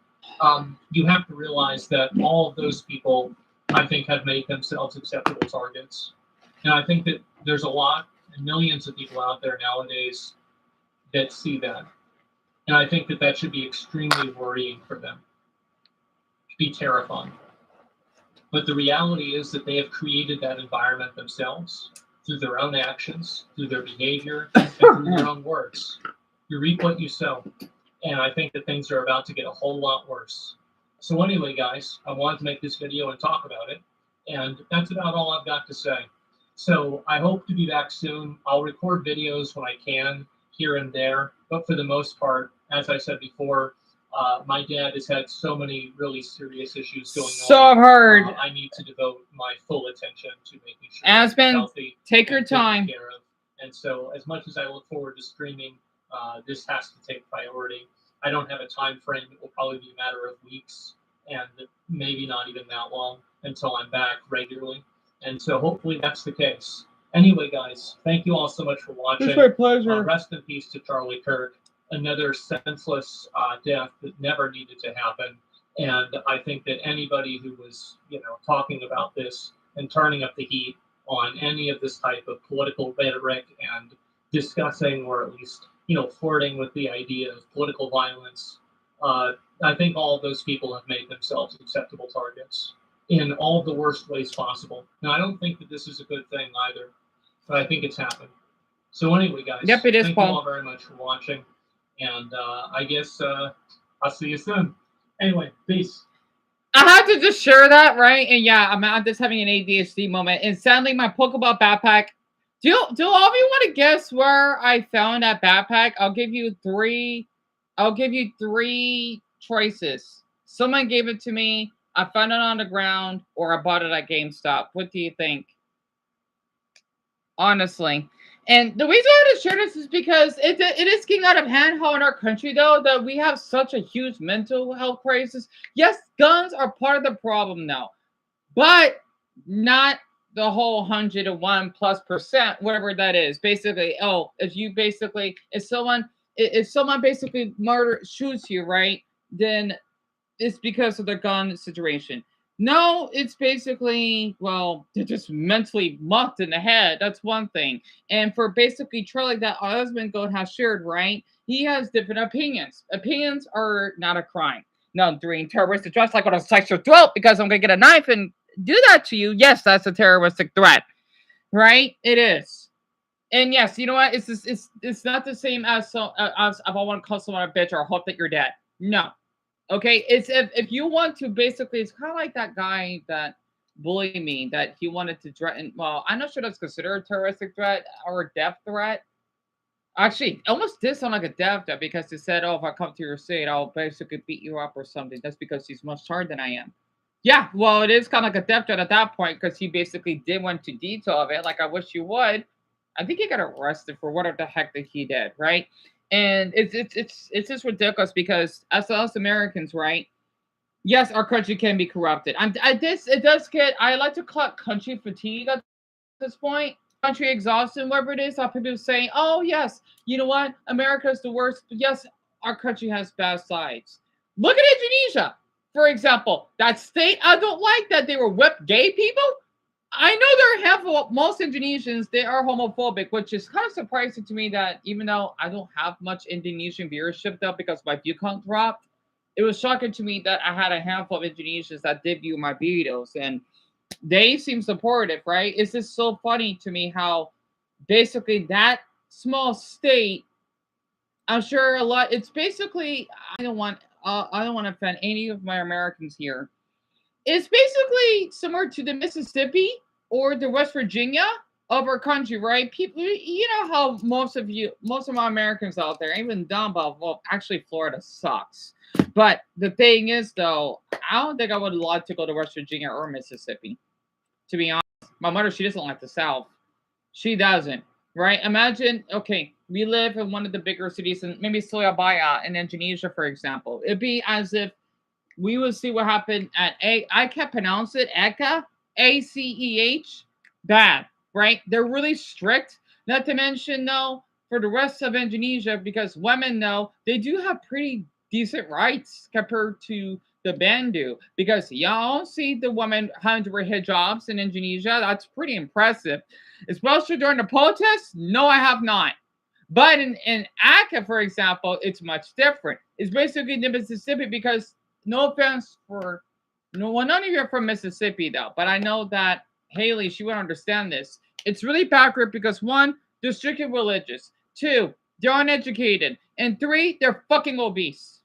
Speaker 5: you have to realize that all of those people, I think, have made themselves acceptable targets. And I think that there's a lot, and millions of people out there nowadays that see that. And I think that that should be extremely worrying for them. It should be terrifying. But the reality is that they have created that environment themselves through their own actions, through their behavior, and through their own words. You reap what you sow. And I think that things are about to get a whole lot worse. So anyway, guys, I wanted to make this video and talk about it. And that's about all I've got to say. So I hope to be back soon. I'll record videos when I can, here and there. But for the most part, as I said before, my dad has had so many really serious issues going on.
Speaker 1: So I've heard.
Speaker 5: I need to devote my full attention to making sure
Speaker 1: Aspen,
Speaker 5: he's healthy.
Speaker 1: Take your time.
Speaker 5: Care of. And so as much as I look forward to streaming, this has to take priority. I don't have a time frame. It will probably be a matter of weeks and maybe not even that long until I'm back regularly. And so hopefully that's the case. Anyway, guys, thank you all so much for watching.
Speaker 1: It's my pleasure.
Speaker 5: Rest in peace to Charlie Kirk. another senseless death that never needed to happen. And I think that anybody who was, talking about this and turning up the heat on any of this type of political rhetoric and discussing, or at least, flirting with the idea of political violence, I think all of those people have made themselves acceptable targets in all the worst ways possible. Now, I don't think that this is a good thing either, but I think it's happened. So anyway, guys,
Speaker 1: Yep, it is,
Speaker 5: thank
Speaker 1: Paul.
Speaker 5: you all very much for watching, and I guess I'll see you soon. Anyway, peace.
Speaker 1: I had to just share that, right? And yeah, I'm just having an ADHD moment. And sadly, my Pokeball backpack. Do all of you want to guess where I found that backpack? I'll give you three choices. Someone gave it to me, I found it on the ground, or I bought it at GameStop. What do you think? Honestly. And the reason I had to share this is because it is getting out of hand how in our country, though, that we have such a huge mental health crisis. Yes, guns are part of the problem now, but not the whole 101+%, whatever that is. Basically, if someone basically shoots you, right, then it's because of the gun situation. No, it's basically, well, they're just mentally mucked in the head. That's one thing. And for basically Charlie, that our husband Goat has shared, right? He has different opinions. Opinions are not a crime. Now, doing terroristic threats like I'm going to slice your throat because I'm going to get a knife and do that to you. Yes, that's a terroristic threat, right? It is. And yes, you know what? It's not the same as if I want to call someone a bitch or hope that you're dead. No. Okay, it's if you want to basically, it's kind of like that guy that bullied me that he wanted to threaten. Well, I'm not sure that's considered a terroristic threat or a death threat. Actually, it almost did sound like a death threat because he said, "Oh, if I come to your state, I'll basically beat you up or something." That's because he's much taller than I am. Yeah, well, it is kind of like a death threat at that point because he basically did went to detail of it. Like I wish you would. I think he got arrested for whatever the heck that he did, right? And it's just ridiculous because as us Americans, right? Yes, our country can be corrupted. I like to call it country fatigue at this point. Country exhaustion, whatever it is. How people say, "Oh yes, you know what? America's the worst." But yes, our country has bad sides. Look at Indonesia, for example. That state, I don't like that they were whipped gay people. I know there have most Indonesians, they are homophobic, which is kind of surprising to me that even though I don't have much Indonesian viewership though, because my view count dropped, it was shocking to me that I had a handful of Indonesians that did view my videos and they seem supportive, right? It's just so funny to me how basically that small state, I'm sure it's basically, I don't want to offend any of my Americans here. It's basically similar to the Mississippi or the West Virginia of our country, right? People, you know how most of my Americans out there, even down above, well, actually Florida sucks. But the thing is, though, I don't think I would like to go to West Virginia or Mississippi. To be honest, my mother, she doesn't like the South. She doesn't, right? Imagine, okay, we live in one of the bigger cities, and maybe Surabaya in Indonesia, for example. It'd be as if we will see what happened at I can't pronounce it, Eka, ACEH, bad, right? They're really strict. Not to mention, though, for the rest of Indonesia, because women, though, they do have pretty decent rights compared to the Bandu. Because y'all see the women having to wear hijabs in Indonesia. That's pretty impressive. Especially during the protests, no, I have not. But in Aka, for example, it's much different. It's basically the Mississippi because no offense for none of you are from Mississippi though, but I know that Haley, she would understand this. It's really backward because one, they're strictly religious. Two, they're uneducated. And three, they're fucking obese.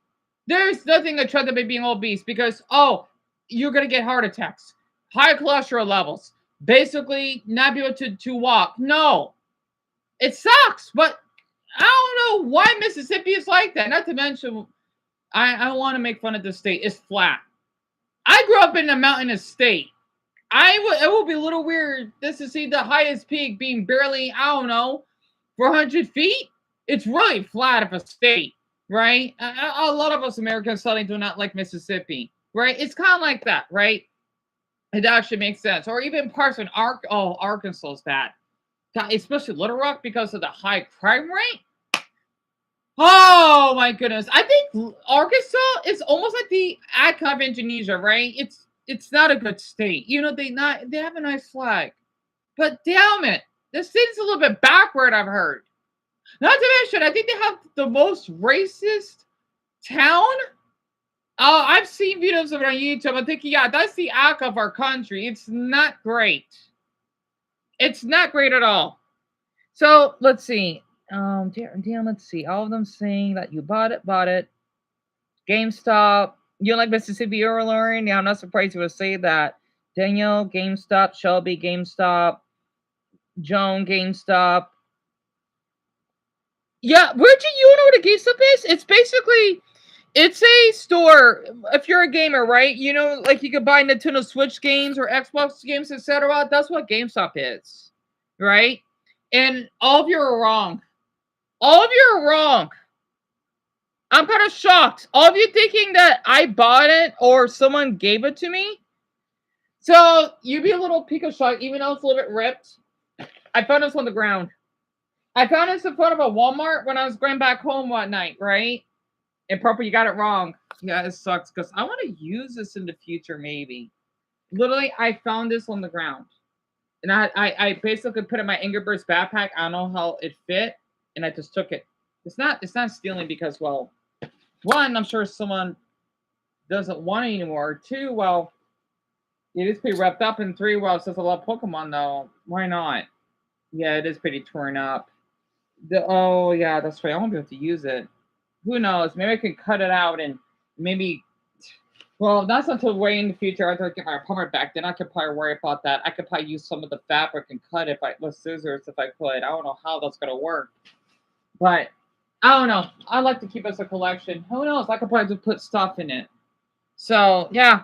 Speaker 1: There's nothing attractive about being obese because, oh, you're gonna get heart attacks, high cholesterol levels, basically not be able to walk. No. It sucks, but I don't know why Mississippi is like that. Not to mention, I don't want to make fun of the state. It's flat. I grew up in a mountainous state. It will be a little weird just to see the highest peak being barely, I don't know, 400 feet. It's really flat of a state, right? A lot of us Americans suddenly do not like Mississippi, right? It's kind of like that, right? It actually makes sense. Or even parts of Arkansas is bad. Especially Little Rock because of the high crime rate. Oh my goodness! I think Arkansas is almost like the Aka of Indonesia, right? It's not a good state. You know, they have a nice flag, but damn it, this state's a little bit backward. I've heard. Not to mention, I think they have the most racist town. Oh, I've seen videos of it on YouTube. I'm thinking, yeah, that's the Aka of our country. It's not great. It's not great at all. So let's see. Dan, let's see. All of them saying that you bought it. GameStop. You like Mississippi or Lauren? Yeah, I'm not surprised you would say that. Daniel, GameStop. Shelby, GameStop. Joan, GameStop. Yeah, where do you know what a GameStop is? It's a store. If you're a gamer, right? You know, like you could buy Nintendo Switch games or Xbox games, etc. That's what GameStop is, right? And all of you are wrong. All of you are wrong. I'm kind of shocked. All of you thinking that I bought it or someone gave it to me. So you'd be a little peak of shock, even though it's a little bit ripped. I found this on the ground. I found this in front of a Walmart when I was going back home one night, right? And Purple, you got it wrong. Yeah, it sucks because I want to use this in the future, maybe. Literally, I found this on the ground. And I basically put it in my Angry Birds backpack. I don't know how it fit, and I just took it. It's not stealing because, well, one, I'm sure someone doesn't want it anymore. Two, well, it is pretty wrapped up. And three, well, it says a lot of Pokemon though. Why not? Yeah, it is pretty torn up. Oh yeah, that's right. I won't be able to use it. Who knows? Maybe I can cut it out and maybe. Well, that's until way in the future. I have to get my apartment back. Then I could probably worry about that. I could probably use some of the fabric and cut it with scissors if I could. I don't know how that's gonna work, but I don't know. I like to keep it as a collection. Who knows? I could probably just put stuff in it. So yeah,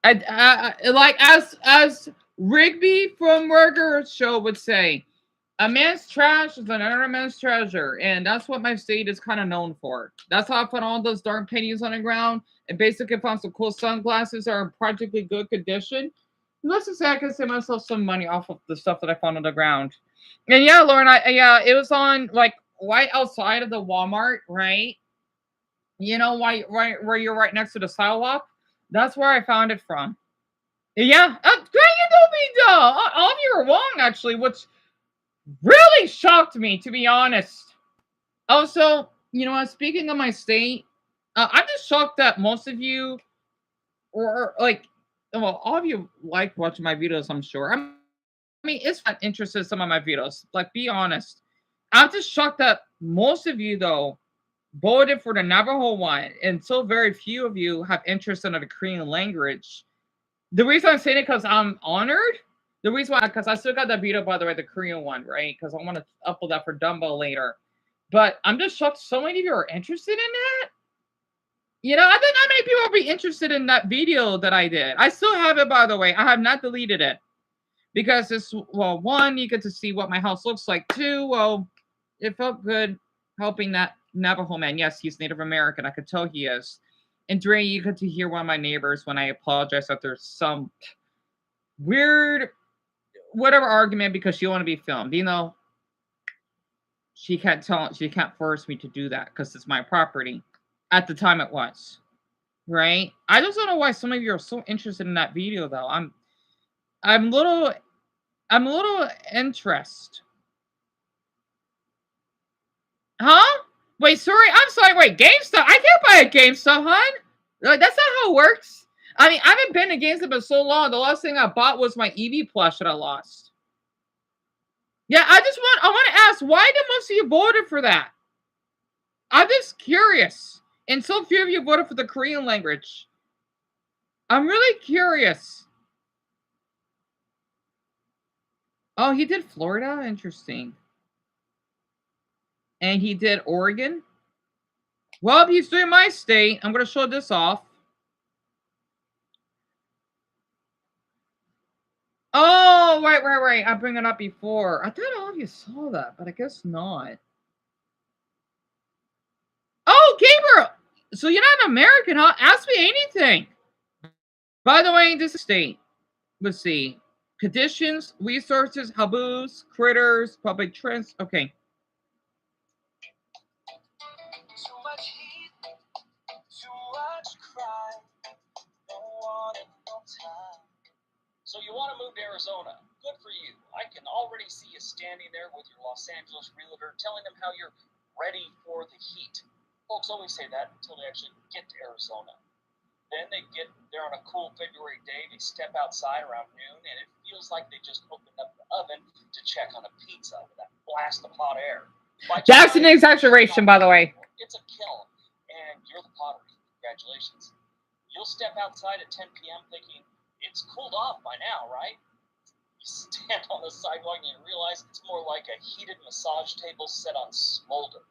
Speaker 1: I like as Rigby from Burger Show would say, a man's trash is another man's treasure, and that's what my state is kind of known for. That's how I found all those darn pennies on the ground, and basically found some cool sunglasses that are in practically good condition. Let's just say I can save myself some money off of the stuff that I found on the ground. And yeah, Lauren, yeah, it was on like right outside of the Walmart, right? You know why right where you're right next to the sidewalk? That's where I found it from. Yeah, don't be dumb. All of you are wrong, actually, which really shocked me, to be honest. Also, you know, speaking of my state, I'm just shocked that most of you, or like, well, all of you like watching my videos, I'm sure. I mean, it's not interested in some of my videos. Like, be honest. I'm just shocked that most of you, though, voted for the Navajo one, and so very few of you have interest in the Korean language. The reason I'm saying it because I'm honored. The reason why, because I still got that video, by the way, the Korean one, right? Because I want to upload that for Dumbo later. But I'm just shocked so many of you are interested in that. You know, I think not many people will be interested in that video that I did. I still have it, by the way. I have not deleted it. Because it's, well, one, you get to see what my house looks like. Two, well, it felt good helping that Navajo man. Yes, he's Native American. I could tell he is. And three, you get to hear one of my neighbors when I apologize that there's some weird, whatever argument because she want to be filmed. You know, she can't force me to do that because it's my property. At the time it was. Right? I just don't know why some of you are so interested in that video though. I'm a little interested. Huh? Wait, sorry. I'm sorry. Wait, GameStop? I can't buy a GameStop, hon. Like, that's not how it works. I mean, I haven't been to GameStop in so long. The last thing I bought was my Eevee plush that I lost. Yeah, I want to ask, why did most of you voted for that? I'm just curious. And so few of you voted for the Korean language. I'm really curious. Oh, he did Florida? Interesting. And he did Oregon? Well, if he's doing my state, I'm going to show this off. Oh, right. I bring it up before. I thought all of you saw that, but I guess not. Oh, Gabriel! So you're not an American, huh? Ask me anything. By the way, this is state. Let's see. Conditions, resources, haboos, critters, public trends. Okay.
Speaker 6: So you want to move to Arizona? Good for you. I can already see you standing there with your Los Angeles realtor telling them how you're ready for the heat. Folks always say that until they actually get to Arizona. Then they get there on a cool February day, they step outside around noon, and it feels like they just opened up the oven to check on a pizza with that blast of hot air.
Speaker 1: That's an exaggeration, by the way.
Speaker 6: It's a kiln, and you're the pottery. Congratulations. You'll step outside at 10 p.m. thinking, it's cooled off by now, right? You stand on the sidewalk and you realize it's more like a heated massage table set on smolder.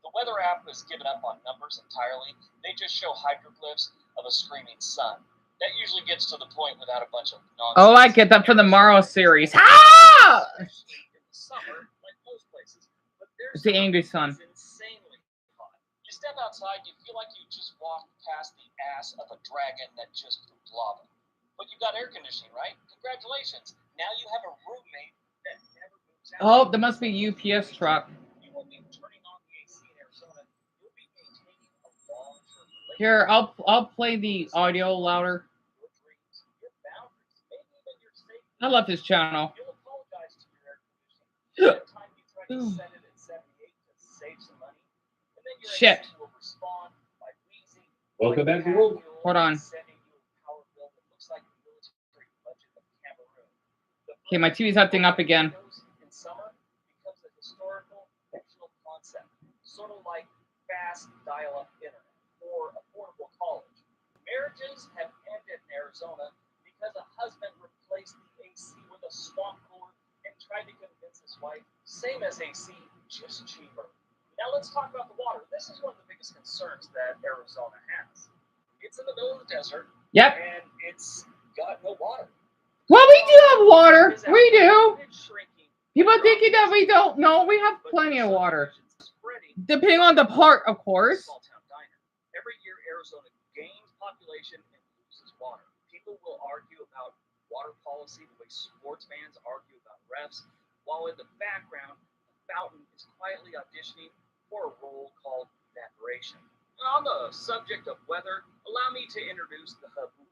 Speaker 6: The weather app has given up on numbers entirely. They just show hydroglyphs of a screaming sun. That usually gets to the point without a bunch of nonsense.
Speaker 1: Oh, I get that for the Morrow series. Ah!
Speaker 6: In the summer, like most places, but there's
Speaker 1: It's the angry sun.
Speaker 6: insanely hot. You step outside, you feel like you just walked past the ass of a dragon that just pooped lava. But you got air conditioning, right? Congratulations. Now you have a roommate that never moves out.
Speaker 1: Oh, there must be a UPS truck.
Speaker 6: You won't be turning on the AC in Arizona. You'll be maintaining a long-term relationship.
Speaker 1: Here, I'll play the audio louder.
Speaker 6: Your dreams, your boundaries, maybe even your safety.
Speaker 1: I love his channel.
Speaker 6: You'll apologize to your air conditioning. That time you try to set it at 78 to save some money. And then your
Speaker 1: Shit.
Speaker 6: AC will respond by wheezing.
Speaker 2: Welcome back to work.
Speaker 1: Hold on.
Speaker 6: Sending you a power bill that looks like the military budget of Cameroon.
Speaker 1: Okay, my TV's acting up again.
Speaker 6: In summer becomes a historical, fictional concept, sort of like fast dial-up internet or affordable college. Marriages have ended in Arizona because a husband replaced the AC with a swamp cooler and tried to convince his wife, same as AC, just cheaper. Now let's talk about the water. This is one of the biggest concerns that Arizona has. It's in the middle of the desert,
Speaker 1: Yep.
Speaker 6: and it's got no water.
Speaker 1: Well, we do have water. We do.
Speaker 6: It's shrinking.
Speaker 1: People thinking that we don't. No, we have plenty of water. Depending on the part, of course.
Speaker 6: Small town diner. Every year, Arizona gains population and loses water. People will argue about water policy the way sports fans argue about refs, while in the background, a fountain is quietly auditioning for a role called evaporation. And on the subject of weather, allow me to introduce the haboob.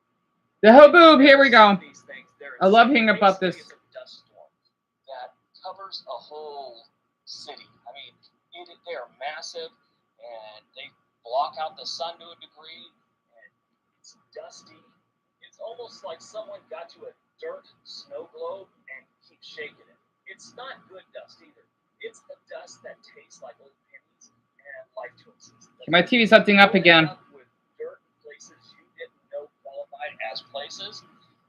Speaker 1: The haboob. Here we go.
Speaker 6: These things,
Speaker 1: I love hearing about this.
Speaker 6: Basically, it's a dust storm that covers a whole city. I mean, they are massive, and they block out the sun to a degree, and it's dusty. It's almost like someone got you a dirt snow globe and keeps shaking it. It's not good dust either. It's the dust that tastes like old pennies and life choices.
Speaker 1: My TV's acting up again.
Speaker 6: With dirt in places you didn't know qualified as places,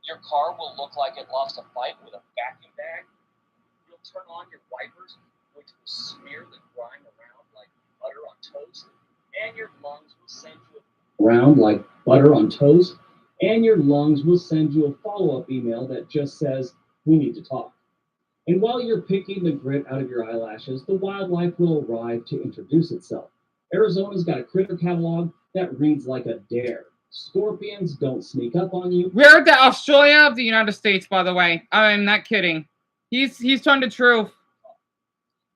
Speaker 6: your car will look like it lost a fight with a vacuum bag. You'll turn on your wipers, which will smear the grime around like butter on toast, and your lungs will send you
Speaker 7: around like butter on toast, and your lungs will send you a follow-up email that just says, we need to talk. And while you're picking the grit out of your eyelashes, the wildlife will arrive to introduce itself. Arizona's got a critter catalog that reads like a dare. Scorpions don't sneak up on you.
Speaker 1: We're the Australia of the United States, by the way. I'm not kidding. He's telling the truth.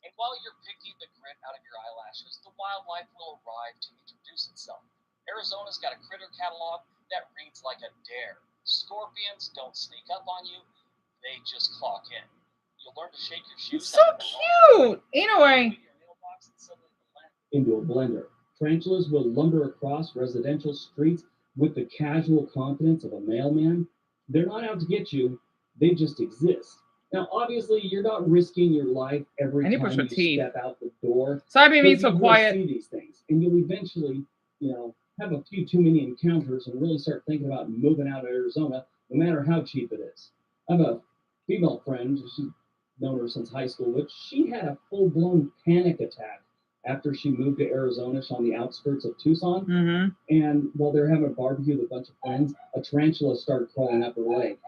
Speaker 6: And while you're picking the grit out of your eyelashes, the wildlife will arrive to introduce itself. Arizona's got a critter catalog that reads like a dare. Scorpions don't sneak up on you. They just clock in. You'll learn to shake your shoes.
Speaker 1: It's so cute. Anyway.
Speaker 7: Into a blender. Tarantulas will lumber across residential streets with the casual confidence of a mailman. They're not out to get you. They just exist. Now, obviously, you're not risking your life every time you step out the door.
Speaker 1: Sorry, being so quiet.
Speaker 7: See these things, and you'll eventually, have a few too many encounters and really start thinking about moving out of Arizona, no matter how cheap it is. I have a female friend. She's known her since high school, but she had a full-blown panic attack after she moved to Arizona. She's on the outskirts of Tucson.
Speaker 1: Mm-hmm.
Speaker 7: And while they're having a barbecue with a bunch of friends, a tarantula started crawling up her leg.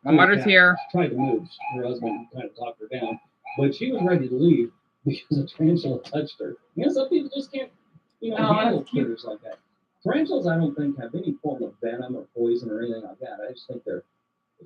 Speaker 1: My mother's here.
Speaker 7: She tried to move. Her husband kind of talked her down, but she was ready to leave because a tarantula touched her. Some people just can't, handle critters like that. Tarantulas, I don't think, have any form of venom or poison or anything like that. I just think they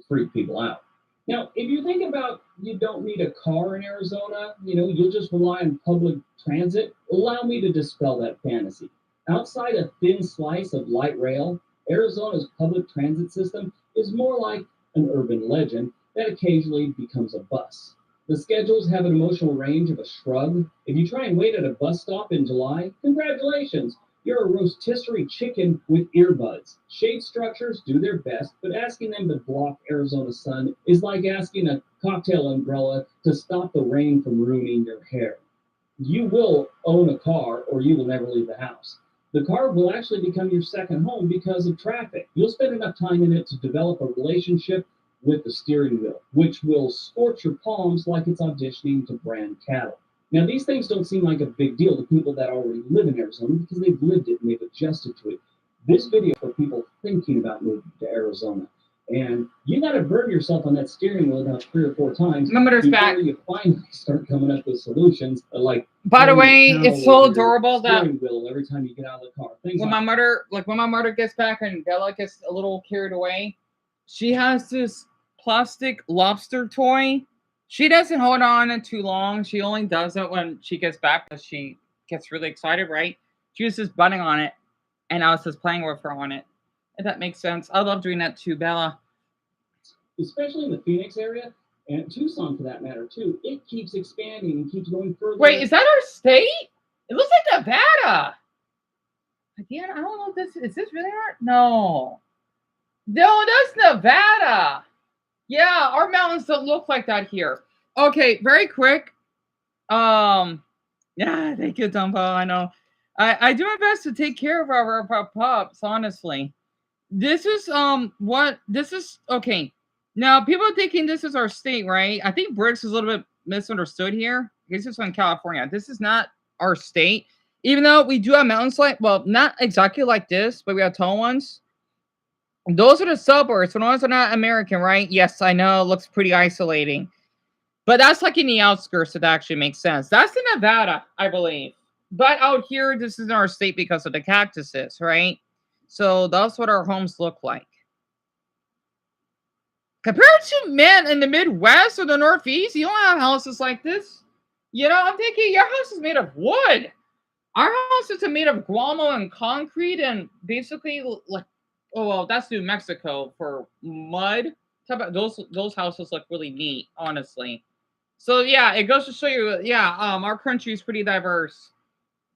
Speaker 7: freak people out. Now, if you think about you don't need a car in Arizona, you'll just rely on public transit, allow me to dispel that fantasy. Outside a thin slice of light rail, Arizona's public transit system is more like an urban legend that occasionally becomes a bus. The schedules have an emotional range of a shrug. If you try and wait at a bus stop in July, congratulations! You're a rotisserie chicken with earbuds. Shade structures do their best, but asking them to block Arizona sun is like asking a cocktail umbrella to stop the rain from ruining your hair. You will own a car or you will never leave the house. The car will actually become your second home because of traffic. You'll spend enough time in it to develop a relationship with the steering wheel, which will scorch your palms like it's auditioning to brand cattle. Now, these things don't seem like a big deal to people that already live in Arizona because they've lived it and they've adjusted to it. This video is for people thinking about moving to Arizona. And you got to burn yourself on that steering wheel about 3 or 4 times
Speaker 1: Remember this back.
Speaker 7: before you finally start coming up with solutions like.
Speaker 1: By the way,
Speaker 7: throwing a
Speaker 1: it's
Speaker 7: towel
Speaker 1: so
Speaker 7: over your
Speaker 1: adorable that
Speaker 7: steering wheel every time you get out of the car. Things
Speaker 1: when
Speaker 7: like
Speaker 1: my mother gets back and Bella gets a little carried away, she has this plastic lobster toy. She doesn't hold on it too long. She only does it when she gets back because she gets really excited, right? She was just bunning on it, and I was just playing with her on it. If that makes sense. I love doing that too, Bella.
Speaker 7: especially in the Phoenix area and Tucson for that matter too, it keeps expanding and keeps going further.
Speaker 1: Wait, is that our state? It looks like Nevada. Again, I don't know if this is this really our no. No, that's Nevada. Yeah, our mountains don't look like that here. Okay, very quick. Yeah, thank you, Dumbo. I know. I do my best to take care of our pups, honestly. This is what this is okay. Now people are thinking this is our state, right? I think Briggs is a little bit misunderstood here. This is from California. This is not our state. Even though we do have mountains like well, not exactly like this, but we have tall ones. Those are the suburbs. So those are not American, right? Yes, I know. It looks pretty isolating. But that's like in the outskirts. It actually makes sense. That's in Nevada, I believe. But out here, this is our state because of the cactuses, right? So that's what our homes look like. Compared to men in the Midwest or the Northeast, you don't have houses like this. You know, I'm thinking your house is made of wood. Our house is made of guano and concrete and basically like oh well, that's New Mexico for mud. Talk about those houses look really neat, honestly. So yeah, it goes to show you, yeah, our country is pretty diverse.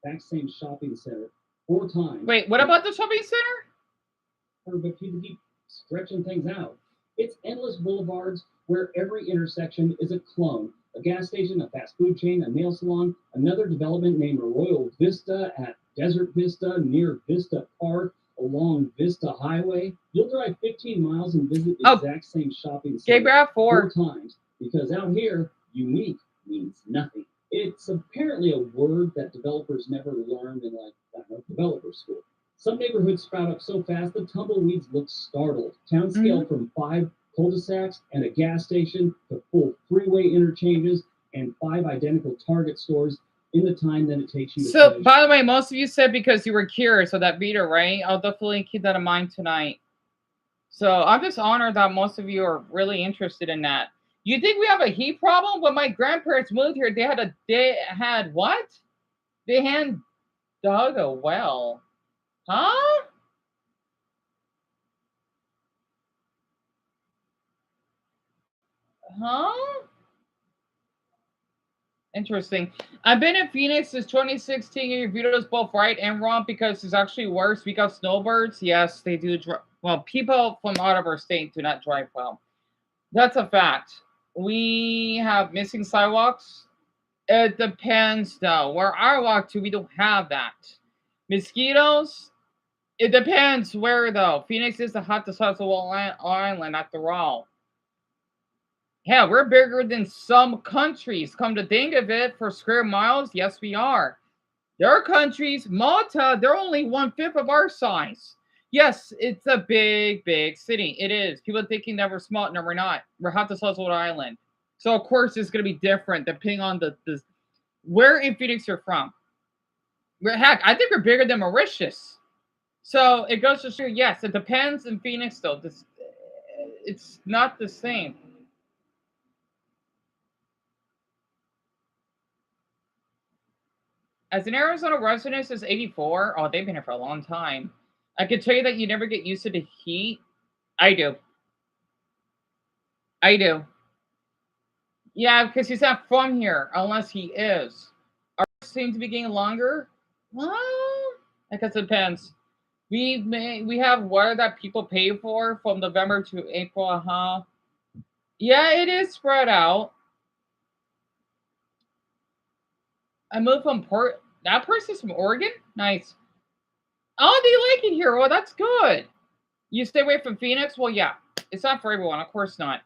Speaker 7: Back same shopping center 4 times.
Speaker 1: Wait, what about the shopping center?
Speaker 7: But people keep stretching things out. It's endless boulevards where every intersection is a clone. A gas station, a fast food chain, a nail salon, another development named Royal Vista at Desert Vista near Vista Park along Vista Highway. You'll drive 15 miles and visit the exact same shopping center
Speaker 1: Gabriel, 4
Speaker 7: times because out here, unique means nothing. It's apparently a word that developers never learned in like I don't know, developer school. Some neighborhoods sprout up so fast the tumbleweeds look startled. Town scale from 5 cul-de-sacs and a gas station to full freeway interchanges and 5 identical Target stores in the time that it takes you to
Speaker 1: So,
Speaker 7: finish.
Speaker 1: by the way, most of you said because you were curious of that video, right? I'll definitely keep that in mind tonight. So, I'm just honored that most of you are really interested in that. You think we have a heat problem? When my grandparents moved here, they had what? They had dug a well. Huh? Huh? Interesting. I've been in Phoenix since 2016. Your videos both right and wrong because it's actually worse. We got snowbirds. Yes, they do. Well, people from out of our state do not drive well. That's a fact. We have missing sidewalks. It depends, though. Where I walk to, we don't have that. Mosquitoes. It depends where, though. Phoenix is the hottest island after all. Yeah, we're bigger than some countries. Come to think of it, for square miles, yes, we are. There are countries, Malta, they're only 1/5 of our size. Yes, it's a big, big city. It is. People thinking that we're small. No, we're not. We're half the size of an island. So, of course, it's going to be different depending on the where in Phoenix you're from. Heck, I think we're bigger than Mauritius. So, it goes to show, yes, it depends in Phoenix, though. It's not the same. As an Arizona resident since 84, oh, they've been here for a long time. I can tell you that you never get used to the heat. I do. I do. Yeah, because he's not from here, unless he is. Ours seem to be getting longer. Well, I guess it depends. We have water that people pay for from November to April. Yeah, it is spread out. I moved from Port. That person's from Oregon. Nice. Oh, they like it here. Well, that's good. You stay away from Phoenix. Well, yeah, it's not for everyone. Of course not.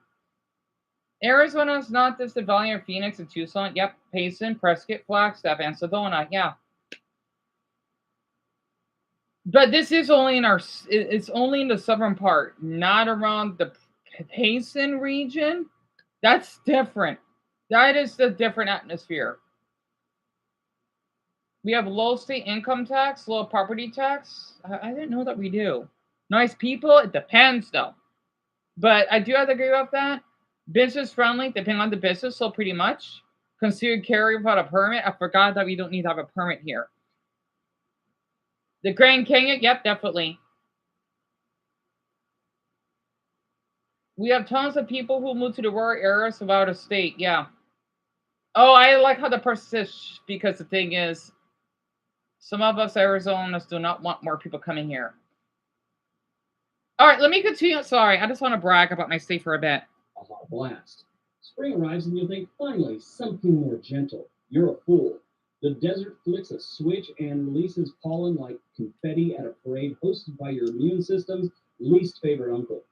Speaker 1: Arizona's not this the volume of Phoenix and Tucson. Yep, Payson, Prescott, Flagstaff, and Sedona. Yeah. But this is only in our. It's only in the southern part, not around the Payson region. That's different. That is the different atmosphere. We have low state income tax, low property tax. I didn't know that we do. Nice people. It depends though. But I do have to agree with that. Business friendly, depending on the business. So pretty much considered carry without a permit. I forgot that we don't need to have a permit here. The Grand Canyon, yep, definitely. We have tons of people who move to the rural areas of out of state. Yeah. Oh, I like how the person says because the thing is, some of us Arizonans do not want more people coming here. All right, let me continue. Sorry, I just want to brag about my state for a bit.
Speaker 7: A hot blast. Spring arrives and you think, finally, something more gentle. You're a fool. The desert flicks a switch and releases pollen like confetti at a parade hosted by your immune system's least favorite uncle.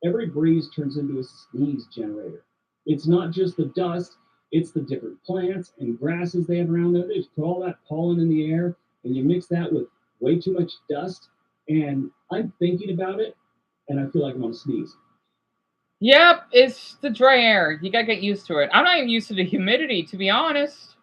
Speaker 7: Every breeze turns into a sneeze generator. It's not just the dust, it's the different plants and grasses they have around there. They just put all that pollen in the air, and you mix that with way too much dust, and I'm thinking about it, and I feel like I'm going to sneeze.
Speaker 1: Yep, it's the dry air. You gotta get used to it. I'm not even used to the humidity, to be honest.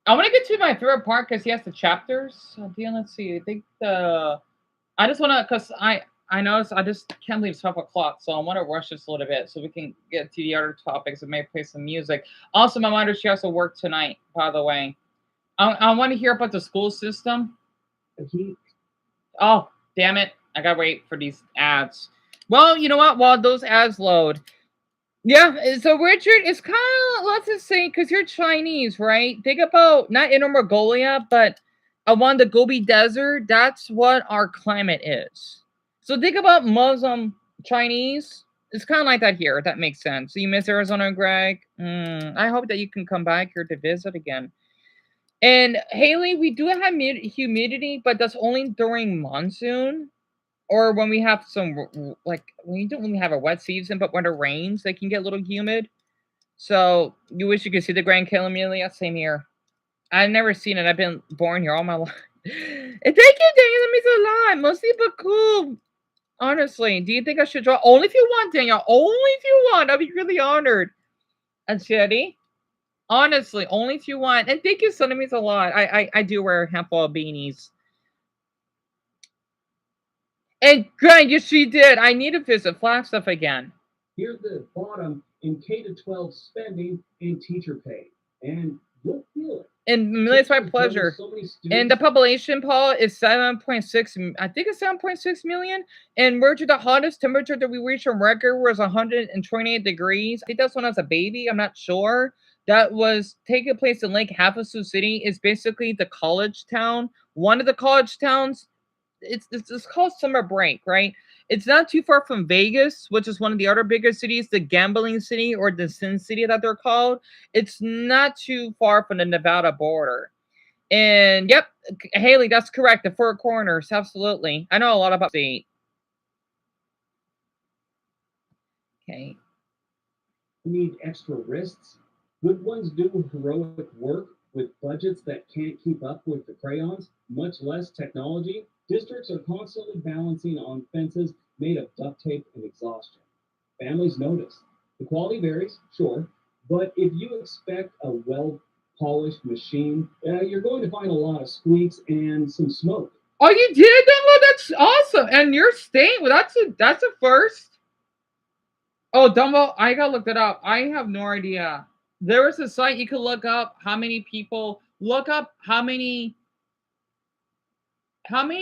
Speaker 1: I want to get to my third part because he has the chapters. Let's see. I think I just want to because I noticed I just can't leave 12 o'clock, so I want to rush this a little bit so we can get to the other topics and maybe play some music. Also, my mother she has to work tonight. By the way, I want to hear about the school system. Oh, damn it! I gotta wait for these ads. Well, you know what? While those ads load. Yeah, so Richard, it's kind of, let's just say, because you're Chinese, right? Think about, not Inner Mongolia, but along the Gobi Desert, that's what our climate is. So think about Muslim Chinese. It's kind of like that here, if that makes sense. So you miss Arizona, Greg? I hope that you can come back here to visit again. And Haley, we do have humidity, but that's only during monsoon. Or when we have some, like, we don't really have a wet season, but when it rains, they can get a little humid. So, you wish you could see the Grand Canyon? Amelia? Same here. I've never seen it. I've been born here all my life. And thank you, Daniel. That means a lot. Mostly, but cool. Honestly, do you think I should draw? Only if you want, Daniel. Only if you want. I'll be really honored. And Shetty? Honestly, only if you want. And thank you, son. That means a lot. I do wear a handful of beanies. And Greg, yes, she did. I need to visit Flagstaff again.
Speaker 7: Here's the bottom in K-12 spending and teacher pay. And you'll feel it.
Speaker 1: And it's my pleasure. So and the population, Paul, is 7.6. I think it's 7.6 million. And we're to the hottest temperature that we reached on record was 128 degrees. I think that's when I was a baby. I'm not sure. That was taking place in Lake Havasu City. It's basically the college town. One of the college towns. It's called Summer Break, right? It's not too far from Vegas, which is one of the other bigger cities, the gambling city or the Sin City that they're called. It's not too far from the Nevada border. And yep, Haley, that's correct. The Four Corners, absolutely. I know a lot about state. Okay.
Speaker 7: Need extra wrists? Good ones do heroic work with budgets that can't keep up with the crayons, much less technology. Districts are constantly balancing on fences made of duct tape and exhaustion. Families notice. The quality varies, sure, but if you expect a well-polished machine, you're going to find a lot of squeaks and some smoke.
Speaker 1: Oh, you did, Dumbo? That's awesome. And your state, well, that's a first. Oh, Dumbo, I gotta look that up. I have no idea. There is a site you can look up how many people. Look up how many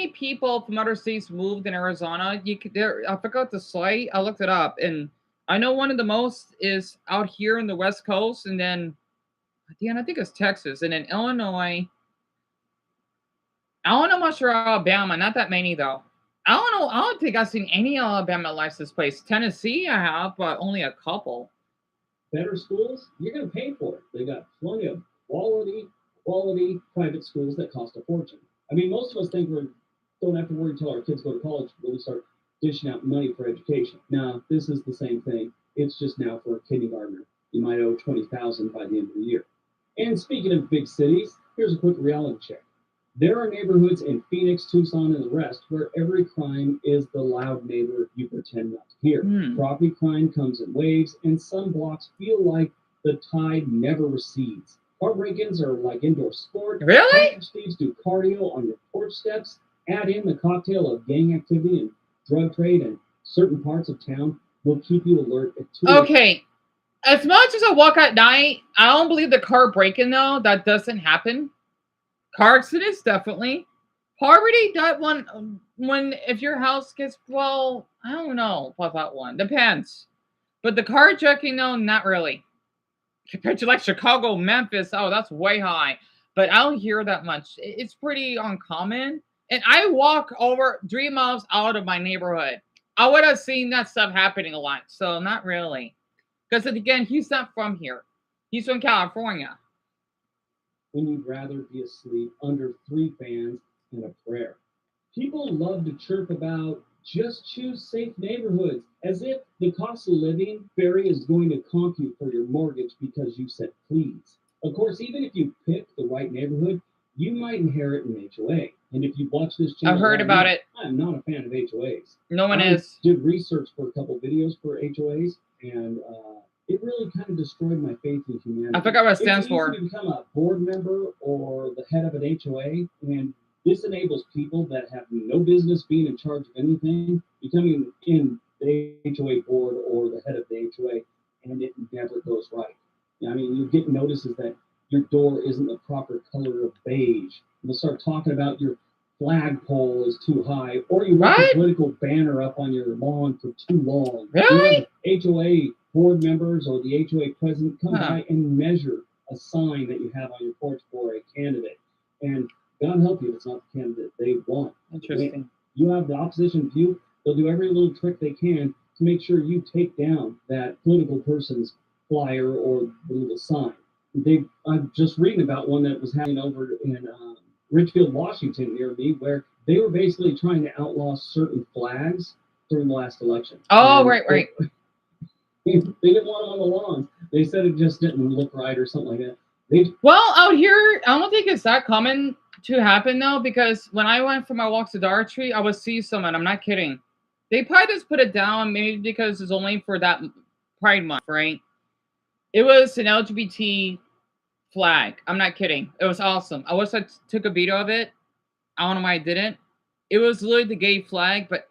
Speaker 1: people from other states moved in Arizona. You could there. I forgot the site. I looked it up, and I know one of the most is out here in the West Coast, and then at the end, I think it's Texas, and then Illinois. I don't know much for Alabama. Not that many though. I don't know. I don't think I've seen any Alabama license plates. Tennessee, I have, but only a couple.
Speaker 7: Better schools, you're going to pay for it. They got plenty of quality private schools that cost a fortune. I mean, most of us think we don't have to worry until our kids go to college when we start dishing out money for education. Now, this is the same thing. It's just now for a kindergartner. You might owe $20,000 by the end of the year. And speaking of big cities, here's a quick reality check. There are neighborhoods in Phoenix, Tucson, and the rest where every crime is the loud neighbor you pretend not to hear. Property crime comes in waves, and some blocks feel like the tide never recedes. Car break-ins are like indoor sport.
Speaker 1: Really?
Speaker 7: Thieves do cardio on your porch steps. Add in the cocktail of gang activity and drug trade, and certain parts of town will keep you alert at 2 a.m.
Speaker 1: Okay. As much as I walk at night, I don't believe the car break-in though. That doesn't happen. Car accidents, definitely. Poverty, that one, when, if your house gets, well, I don't know about that one. Depends. But the carjacking, no, not really. Compared to like Chicago, Memphis, oh, that's way high. But I don't hear that much. It's pretty uncommon. And I walk over 3 miles out of my neighborhood. I would have seen that stuff happening a lot. So not really. Because again, he's not from here. He's from California.
Speaker 7: When you'd rather be asleep under 3 fans and a prayer. People love to chirp about just choose safe neighborhoods, as if the cost of living fairy is going to comp you for your mortgage because you said please. Of course, even if you pick the right neighborhood, you might inherit an HOA. And if you watch this channel,
Speaker 1: I've heard about it.
Speaker 7: I'm not a fan of HOAs.
Speaker 1: No one is.
Speaker 7: I did research for a couple videos for HOAs, and it really kind of destroyed my faith in humanity.
Speaker 1: I forgot what it stands
Speaker 7: It's
Speaker 1: for.
Speaker 7: easy to become a board member or the head of an HOA, and this enables people that have no business being in charge of anything, becoming in the HOA board or the head of the HOA, and it never goes right. I mean, you get notices that your door isn't the proper color of beige. They'll start talking about your flagpole is too high, or you left a political banner up on your lawn for too long.
Speaker 1: Really?
Speaker 7: HOA board members or the HOA president come by and measure a sign that you have on your porch for a candidate. And God help you if it's not the candidate they want.
Speaker 1: Interesting.
Speaker 7: You have the opposition view, they'll do every little trick they can to make sure you take down that political person's flyer or the little sign. I'm just reading about one that was happening over in Richfield, Washington, near me, where they were basically trying to outlaw certain flags during the last election.
Speaker 1: Oh,
Speaker 7: And
Speaker 1: right.
Speaker 7: They didn't want them on the lawns. They said it just didn't look right or something like that.
Speaker 1: Well, out here, I don't think it's that common to happen though, because when I went for my walks to Dollar Tree, I would see someone. I'm not kidding. They probably just put it down, maybe because it's only for that Pride Month, right? It was an LGBT flag. I'm not kidding. It was awesome. I wish I took a video of it. I don't know why I didn't. It was literally the gay flag, but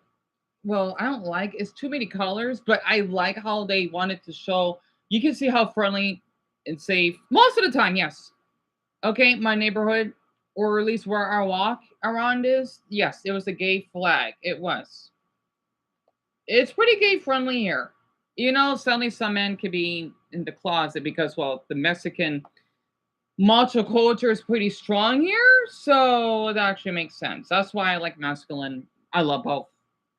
Speaker 1: well, I don't like it's too many colors, but I like how they wanted to show. You can see how friendly and safe most of the time. Yes. Okay, my neighborhood, or at least where I walk around is, yes, it was a gay flag. It was. It's pretty gay friendly here. You know, suddenly some men could be in the closet because, well, the Mexican macho culture is pretty strong here, so it actually makes sense. That's why I like masculine. I love both,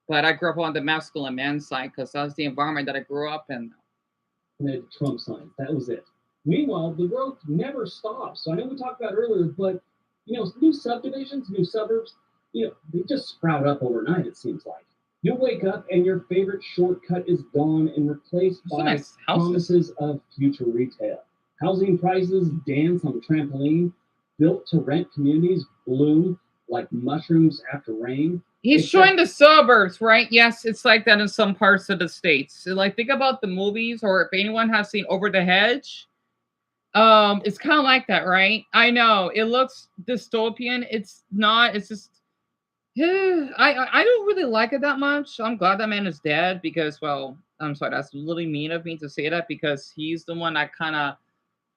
Speaker 1: but I grew up on the masculine man side because that's the environment that I grew up in.
Speaker 7: The Trump sign, that was it. Meanwhile, the growth never stops. So I know we talked about earlier, but new subdivisions, new suburbs, they just sprout up overnight. It seems like you'll wake up and your favorite shortcut is gone and replaced by promises of future retail. Housing prices dance on the trampoline. Built-to-rent communities bloom like mushrooms after rain.
Speaker 1: He's showing the suburbs, right? Yes, it's like that in some parts of the states. So, like, think about the movies, or if anyone has seen Over the Hedge, it's kind of like that, right? I know it looks dystopian. It's not. It's just, I don't really like it that much. I'm glad that man is dead because, well, I'm sorry, that's really mean of me to say that because he's the one that kind of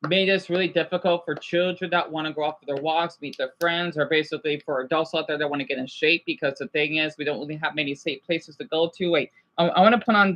Speaker 1: made this really difficult for children that want to go out for their walks, meet their friends, or basically for adults out there that want to get in shape, because the thing is, we don't really have many safe places to go to. Wait, I want to put on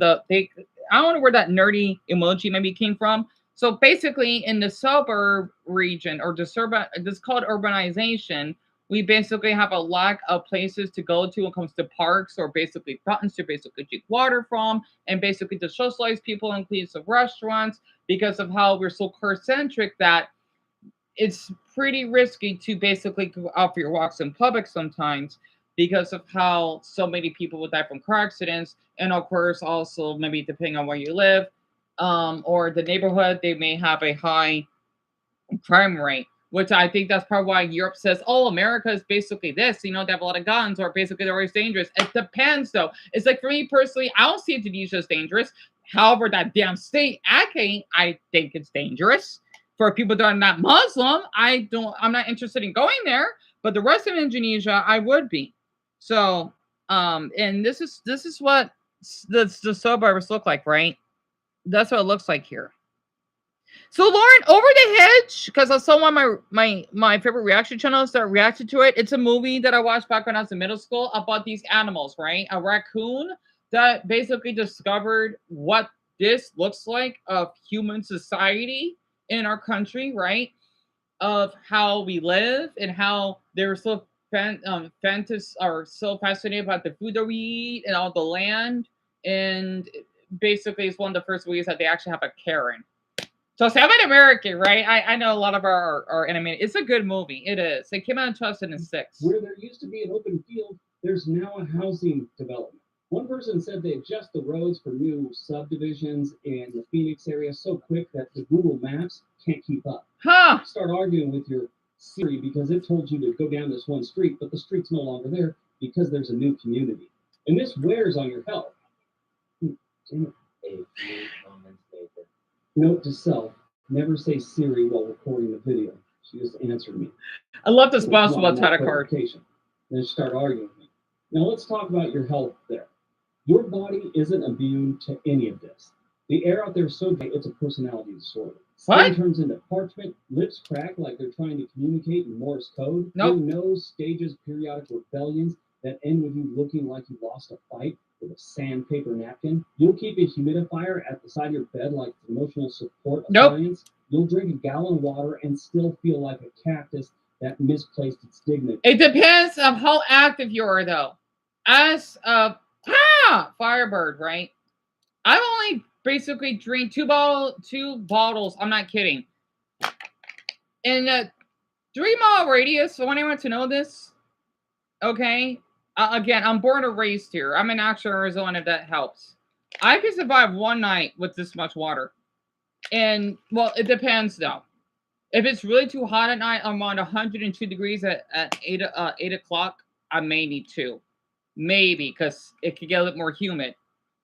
Speaker 1: I don't know where that nerdy emoji maybe came from. So basically, in the suburb region or this called urbanization, we basically have a lack of places to go to when it comes to parks or basically fountains to basically drink water from, and basically to socialize people in place of restaurants because of how we're so car-centric that it's pretty risky to basically go out for your walks in public sometimes because of how so many people will die from car accidents, and of course also maybe depending on where you live or the neighborhood, they may have a high crime rate, which I think that's probably why Europe says, oh, America is basically this, they have a lot of guns, or basically they're always dangerous. It depends though. It's like for me personally, I don't see Indonesia as dangerous. However, that damn state, I think it's dangerous. For people that are not Muslim, I'm not interested in going there, but the rest of Indonesia, I would be. So, and this is what the suburbs look like, right? That's what it looks like here. So Lauren, Over the Hedge, because I saw one of my favorite reaction channels that reacted to it. It's a movie that I watched back when I was in middle school about these animals, right? A raccoon that basically discovered what this looks like of human society in our country, right? Of how we live and how they're so so fascinated about the food that we eat and all the land. And basically, it's one of the first movies that they actually have a Karen. So I'm an American, right? I know a lot of our animated. It's a good movie. It is. It came out in 2006.
Speaker 7: Where there used to be an open field, there's now a housing development. One person said they adjust the roads for new subdivisions in the Phoenix area so quick that the Google Maps can't keep up.
Speaker 1: Huh.
Speaker 7: Start arguing with your Siri because it told you to go down this one street, but the street's no longer there because there's a new community. And this wears on your health.
Speaker 4: A few comments later.
Speaker 7: Note to self, never say Siri while recording the video. She just answered me.
Speaker 1: I love this boss about title card.
Speaker 7: Then start arguing with me. Now let's talk about your health there. Your body isn't immune to any of this. The air out there is so big, it's a personality disorder. Skin turns into parchment, lips crack like they're trying to communicate in Morse code.
Speaker 1: Nope.
Speaker 7: Your nose stages periodic rebellions that end with you looking like you lost a fight with a sandpaper napkin. You'll keep a humidifier at the side of your bed like the emotional support appliance. You'll drink a gallon of water and still feel like a cactus that misplaced its dignity.
Speaker 1: It depends on how active you are, though. As a Firebird, right? I've only basically drink two bottles. I'm not kidding. In a 3-mile radius, I want anyone to know this. Okay. Again, I'm born and raised here. I'm in Action, Arizona, if that helps. I can survive one night with this much water. And, well, it depends, though. If it's really too hot at night, I'm on 102 degrees at 8 o'clock, I may need 2. Maybe, because it could get a little more humid.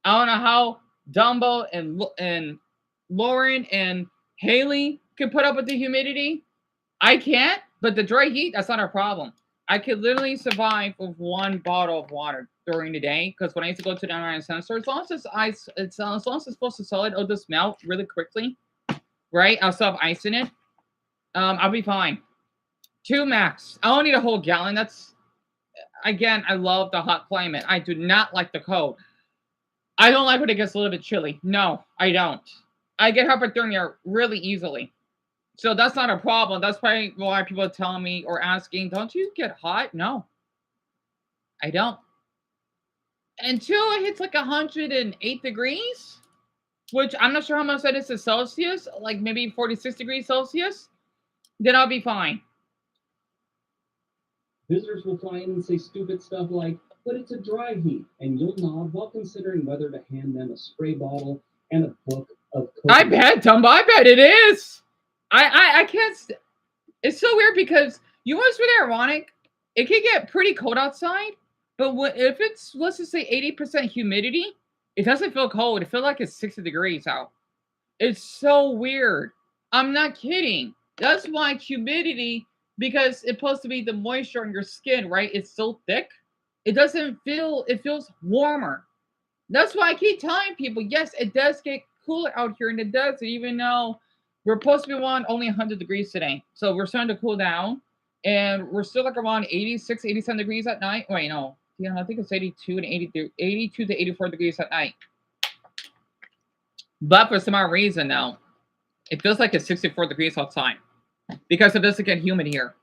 Speaker 1: I don't know how Dumbo and Lauren and Haley can put up with the humidity. I can't, but the dry heat, that's not a problem. I could literally survive with 1 bottle of water during the day, because when I used to go to the online center, as long as it's ice, as long as it's supposed to solid, it'll just melt really quickly, right? I'll still have ice in it. I'll be fine. 2 max. I don't need a whole gallon. That's, again, I love the hot climate. I do not like the cold. I don't like when it gets a little bit chilly. No, I don't. I get hypothermia really easily. So that's not a problem. That's probably why people are telling me or asking, don't you get hot? No, I don't. Until it hits like 108 degrees, which I'm not sure how much that is in Celsius, like maybe 46 degrees Celsius, then I'll be fine.
Speaker 7: Visitors will fly in and say stupid stuff like, but it's a dry heat, and you'll nod while considering whether to hand them a spray bottle and a book of coconut.
Speaker 1: I bet, Dumbo, I bet it is. I can't. It's so weird because you know what's really ironic? It can get pretty cold outside, but if it's, let's just say 80% humidity, it doesn't feel cold. It feels like it's 60 degrees out. It's so weird. I'm not kidding. That's why humidity, because it's supposed to be the moisture on your skin, right? It's so thick. It doesn't feel, it feels warmer. That's why I keep telling people, yes, it does get cooler out here in the desert, even though we're supposed to be on only 100 degrees today. So we're starting to cool down. And we're still like around 86, 87 degrees at night. Wait, no. Yeah, I think it's 82 and 82 to 84 degrees at night. But for some odd reason now, it feels like it's 64 degrees outside because it doesn't get humid here.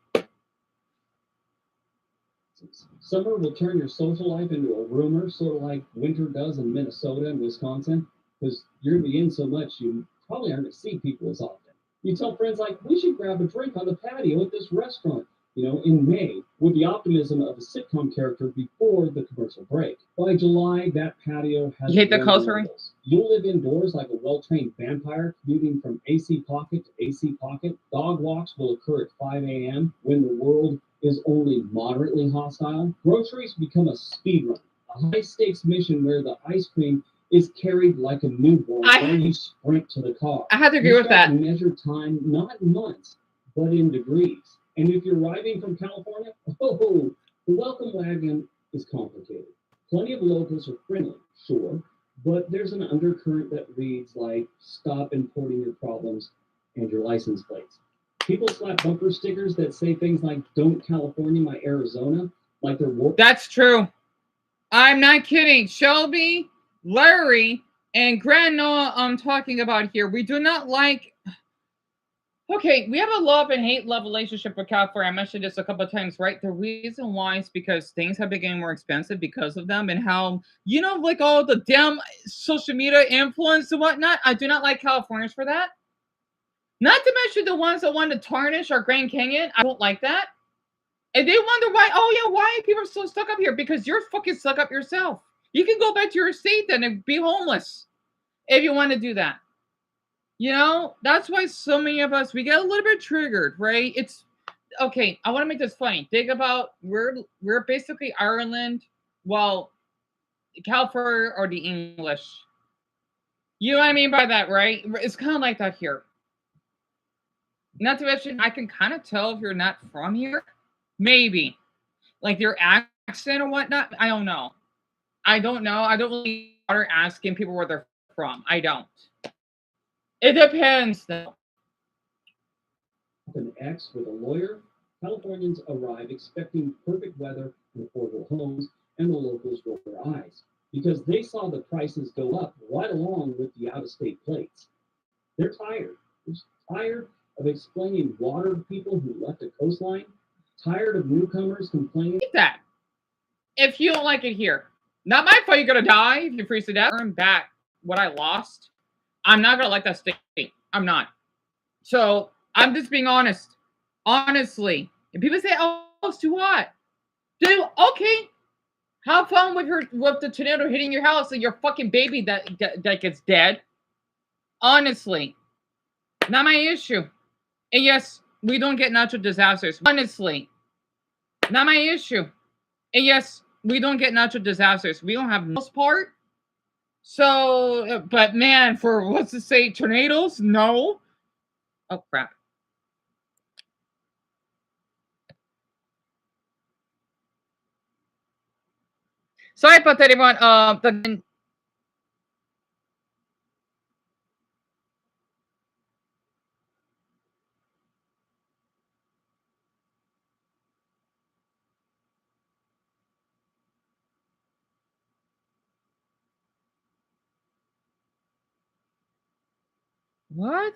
Speaker 7: Summer will turn your social life into a rumor, sort of like winter does in Minnesota and Wisconsin, because you're going to be in so much, you probably aren't going to see people as often. You tell friends, like, we should grab a drink on the patio at this restaurant, in May, with the optimism of a sitcom character before the commercial break. By July, that patio has
Speaker 1: You hate the
Speaker 7: warm
Speaker 1: closer?
Speaker 7: levels. You'll live indoors like a well-trained vampire, commuting from AC pocket to AC pocket. Dog walks will occur at 5 a.m. when the world is only moderately hostile. Groceries become a speed run, a high-stakes mission where the ice cream is carried like a newborn while you sprint to the car.
Speaker 1: I have to agree
Speaker 7: You
Speaker 1: with that.
Speaker 7: measure time not in months, but in degrees. And if you're arriving from California, the welcome wagon is complicated. Plenty of locals are friendly, sure, but there's an undercurrent that reads like, stop importing your problems and your license plates. People slap bumper stickers that say things like, don't California my Arizona, like they're
Speaker 1: That's true. I'm not kidding. Shelby, Larry, and Grand Noah I'm talking about here. We do not like... Okay, we have a love and hate love relationship with California. I mentioned this a couple of times, right? The reason why is because things have been getting more expensive because of them and how, like all the damn social media influence and whatnot. I do not like Californians for that. Not to mention the ones that want to tarnish our Grand Canyon. I don't like that. And they wonder why people are so stuck up here? Because you're fucking stuck up yourself. You can go back to your state then and be homeless if you want to do that. That's why so many of us, we get a little bit triggered, right? It's okay. I want to make this funny. Think about we're basically Ireland, well, California or the English. You know what I mean by that, right? It's kind of like that here. Not to mention, I can kind of tell if you're not from here. Maybe. Like your accent or whatnot. I don't know. I don't know. I don't really bother asking people where they're from. I don't. It depends, though.
Speaker 7: An ex with a lawyer, Californians arrive expecting perfect weather and affordable homes, and the locals roll their eyes because they saw the prices go up right along with the out-of-state plates. They're tired. They're tired of explaining water to people who left a coastline, tired of newcomers complaining.
Speaker 1: That. If you don't like it here, not my fault you're going to die if you freeze to death. Earn back what I lost. I'm not going to like that state. I'm not. So I'm just being honest. Honestly. And people say, oh, it's too hot. Dude, okay. Have fun with the tornado hitting your house and your fucking baby that gets dead. Honestly. Not my issue. And yes, we don't get natural disasters. Honestly. Not my issue. And yes, we don't get natural disasters. We don't have most part. So, but man, for what's to say, tornadoes? No. Oh, crap. Sorry about that, everyone. What?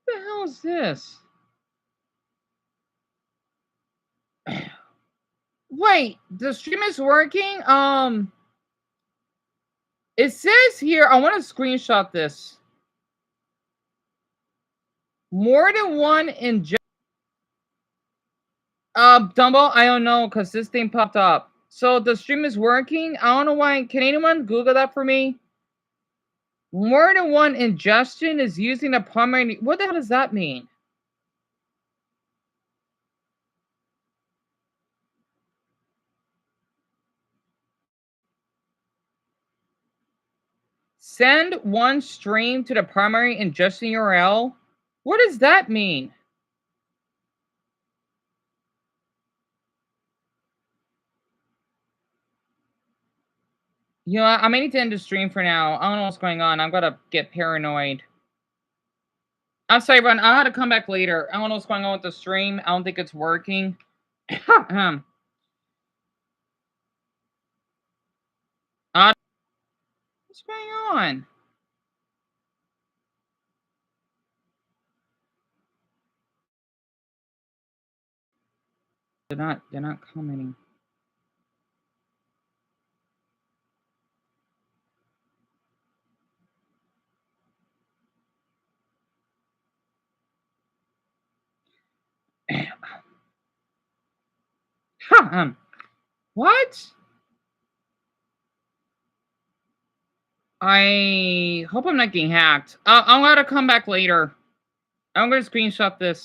Speaker 1: What the hell is this? Wait, the stream is working? It says here, I want to screenshot this. More than one injection. Dumbo, I don't know, because this thing popped up. So the stream is working. I don't know why. Can anyone Google that for me? More than one ingestion is using a primary. What the hell does that mean? Send one stream to the primary ingestion URL. What does that mean? You know what? I may need to end the stream for now. I don't know what's going on. I'm gonna get paranoid. I'm sorry, Ron. I'll have to come back later. I don't know what's going on with the stream. I don't think it's working. What's going on? They're not commenting. What? I hope I'm not getting hacked. I'm gonna come back later. I'm gonna screenshot this.